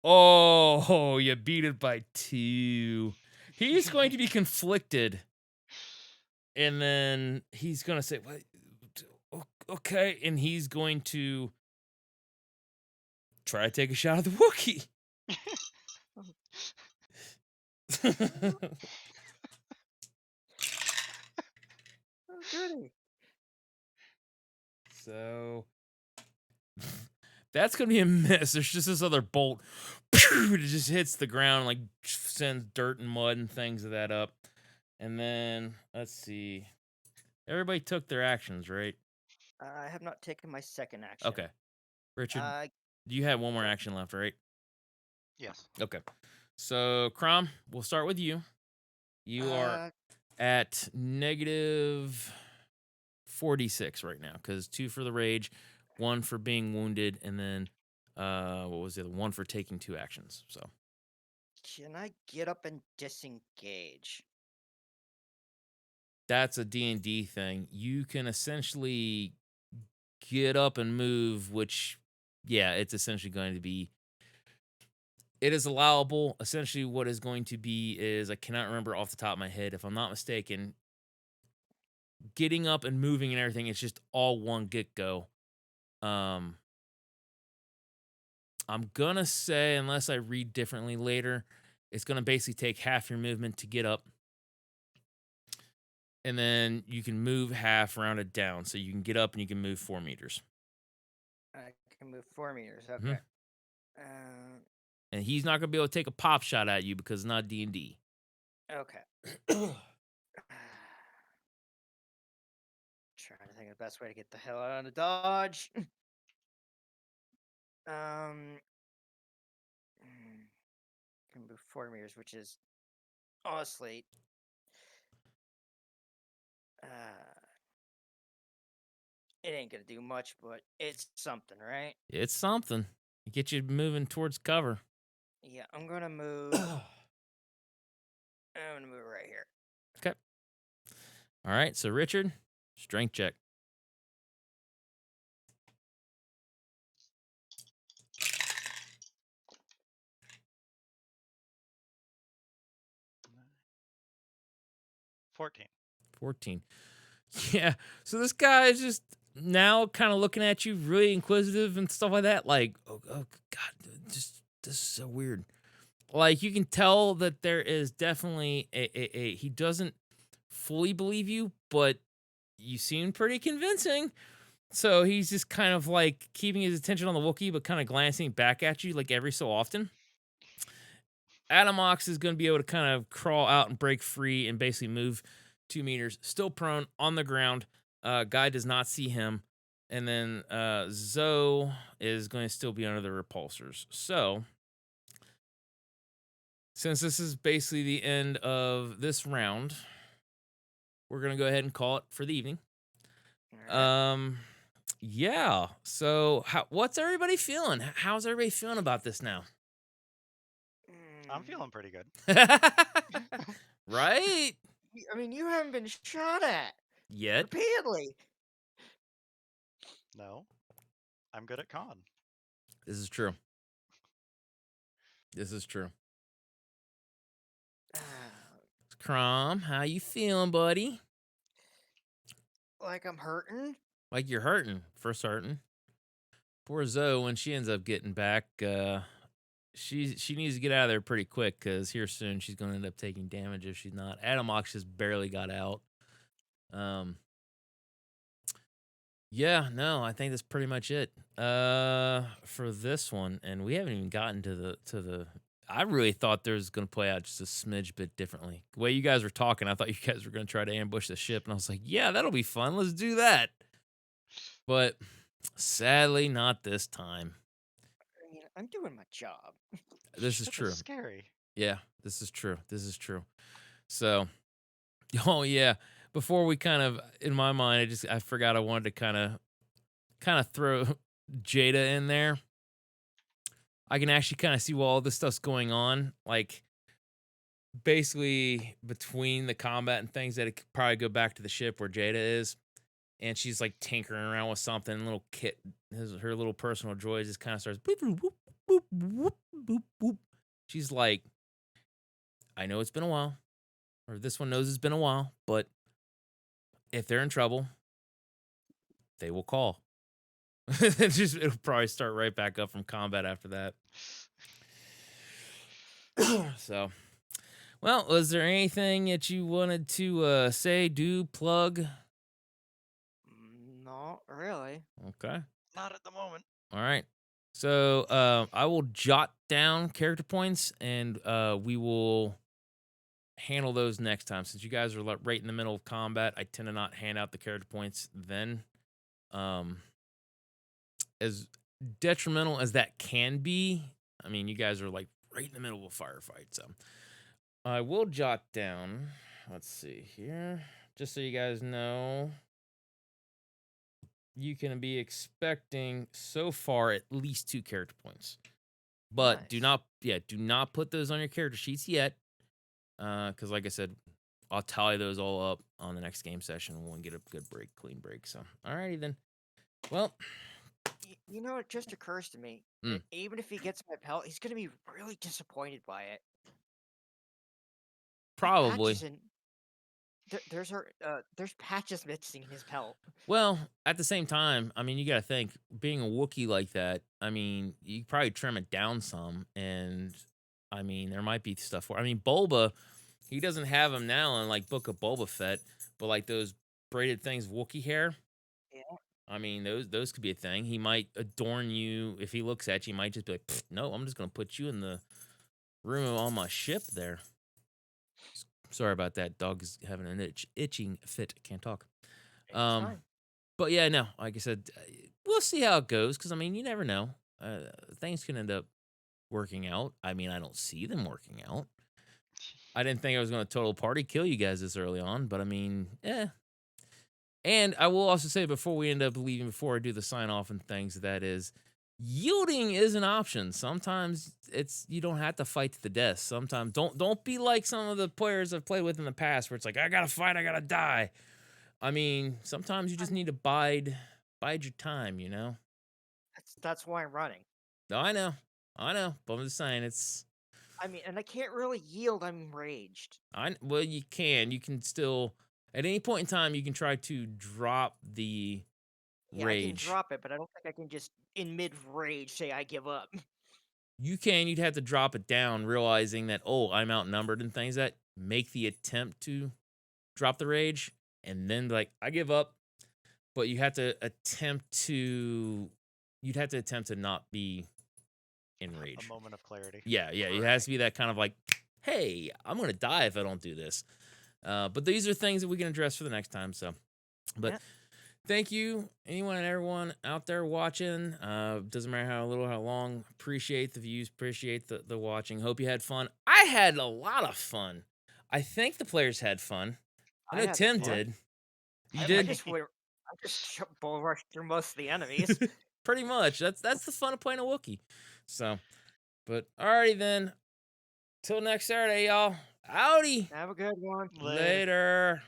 Oh, you beat it by 2. He's going to be conflicted. And then he's going to say, "What? Okay." And he's going to try to take a shot at the Wookiee. Oh, goody. So that's going to be a miss. There's just this other bolt. It just hits the ground, like sends dirt and mud and things of that up. And then, let's see. Everybody took their actions, right? I have not taken my second action. Okay. Richard, Uh, you have one more action left, right? Yes. Okay. So, Crom, we'll start with you. You are at negative 46 right now, because 2 for the rage, 1 for being wounded, and then what was the other? 1 for taking 2 actions. So Can I get up and disengage? that's a D&D thing. You can essentially get up and move, which, yeah, it's essentially going to be. It is allowable. Essentially, what is going to be is, I cannot remember off the top of my head. If I'm not mistaken, getting up and moving and everything, it's just all one get go. I'm gonna say, unless I read differently later, it's gonna basically take half your movement to get up, and then you can move half rounded down, so you can get up and you can move 4 meters. I can move 4 meters. Mhm. Okay. And he's not gonna be able to take a pop shot at you because it's not D&D. Okay. Trying to think of the best way to get the hell out of the dodge. Can move 4 meters, which is honestly, it ain't gonna do much, but it's something, right? It's something. Get you moving towards cover. Yeah, I'm gonna move. I'm gonna move right here. Okay. All right. So Richard, strength check. $14. 14. Yeah. So this guy is just now kind of looking at you, really inquisitive and stuff like that. Like, oh God, just this is so weird. Like, you can tell that there is definitely a he doesn't fully believe you, but you seem pretty convincing. So he's just kind of like keeping his attention on the Wookiee, but kind of glancing back at you like every so often. Adamox is going to be able to kind of crawl out and break free and basically move 2 meters. Still prone on the ground. Guy does not see him. And then Zoe is going to still be under the repulsors. So, since this is basically the end of this round, we're going to go ahead and call it for the evening. All right. Yeah. So, what's everybody feeling? How's everybody feeling about this now? I'm feeling pretty good. Right? I mean, you haven't been shot at Yet. repeatedly. No, I'm good at con. This is true. This is true. Crom, how you feeling, buddy? Like I'm hurting. Like you're hurting, for certain. Poor Zoe, when she ends up getting back, she needs to get out of there pretty quick because here soon she's going to end up taking damage if she's not. Adamox just barely got out. Yeah, no, I think that's pretty much it for this one, and we haven't even gotten to the. I really thought there was going to play out just a smidge bit differently. The way you guys were talking, I thought you guys were going to try to ambush the ship, and I was like, yeah, that'll be fun. Let's do that. But sadly, not this time. I mean, I'm doing my job. This is This true. is scary. Yeah, this is true. This is true. So, oh yeah. Before we kind of, in my mind, I forgot I wanted to kind of throw Jada in there. I can actually kind of see while all this stuff's going on, like basically between the combat and things, that it could probably go back to the ship where Jada is, and she's like tinkering around with something. Little kit, her little personal droid just kind of starts boop boop boop boop boop boop boop. She's like, I know it's been a while, or this one knows it's been a while, but if they're in trouble, they will call. It'll probably start right back up from combat after that. So, well, was there anything that you wanted to say, do, plug? Not really. Okay. Not at the moment. All right. So I will jot down character points, and we will handle those next time. Since you guys are right in the middle of combat, I tend to not hand out the character points then. As detrimental as that can be, I mean, you guys are like right in the middle of a firefight. So I will jot down, let's see here, just so you guys know. You can be expecting so far at least 2 character points. But do Nice. not put those on your character sheets yet. Because like I said, I'll tally those all up on the next game session and we'll get a good clean break. So, alrighty then. Well, You know, it just occurs to me. Even if he gets my pelt, he's gonna be really disappointed by it. probably. There's patches missing in his pelt. Well, at the same time, I mean, you got to think, being a Wookiee like that, I mean, you could probably trim it down some. And, I mean, there might be stuff for, I mean, Boba, he doesn't have him now in, like, Book of Boba Fett, but, like, those braided things, Wookiee hair, Yeah. I mean, those could be a thing. He might adorn you. If he looks at you, he might just be like, no, I'm just going to put you in the room on my ship there. Sorry about that. Dog is having an itching fit. Can't talk. It's fine. But yeah, no, like I said, we'll see how it goes. Because, I mean, you never know. Things can end up working out. I mean, I don't see them working out. I didn't think I was going to total party kill you guys this early on. But, I mean, And I will also say, before we end up leaving, before I do the sign off and things, that is, yielding is an option. Sometimes you don't have to fight to the death. Sometimes don't be like some of the players I've played with in the past, where it's like, I gotta fight, I gotta die. I mean, sometimes you just need to bide your time, you know. That's why I'm running. No, I know, but I'm just saying it's. I mean, and I can't really yield. I'm enraged. Well, you can still, at any point in time, you can try to drop the Yeah, I rage. can drop it, but I don't think I can just in mid rage say I give up. You'd have to drop it down, realizing that, oh, I'm outnumbered and things, that make the attempt to drop the rage, and then be like, I give up. But you'd have to attempt to not be A enrage. moment of clarity. Yeah, it has to be that kind of like, hey, I'm gonna die if I don't do this. But these are things that we can address for the next time. So, but Yeah. thank you, anyone and everyone out there watching. Doesn't matter how little, how long. Appreciate the views. Appreciate the watching. Hope you had fun. I had a lot of fun. I think the players had fun. I know had Tim fun. did. You I did. just bull rushed through most of the enemies. Pretty much. That's the fun of playing a Wookiee. So, but alrighty then. Till next Saturday, y'all. Howdy. Have a good one. Later. Later.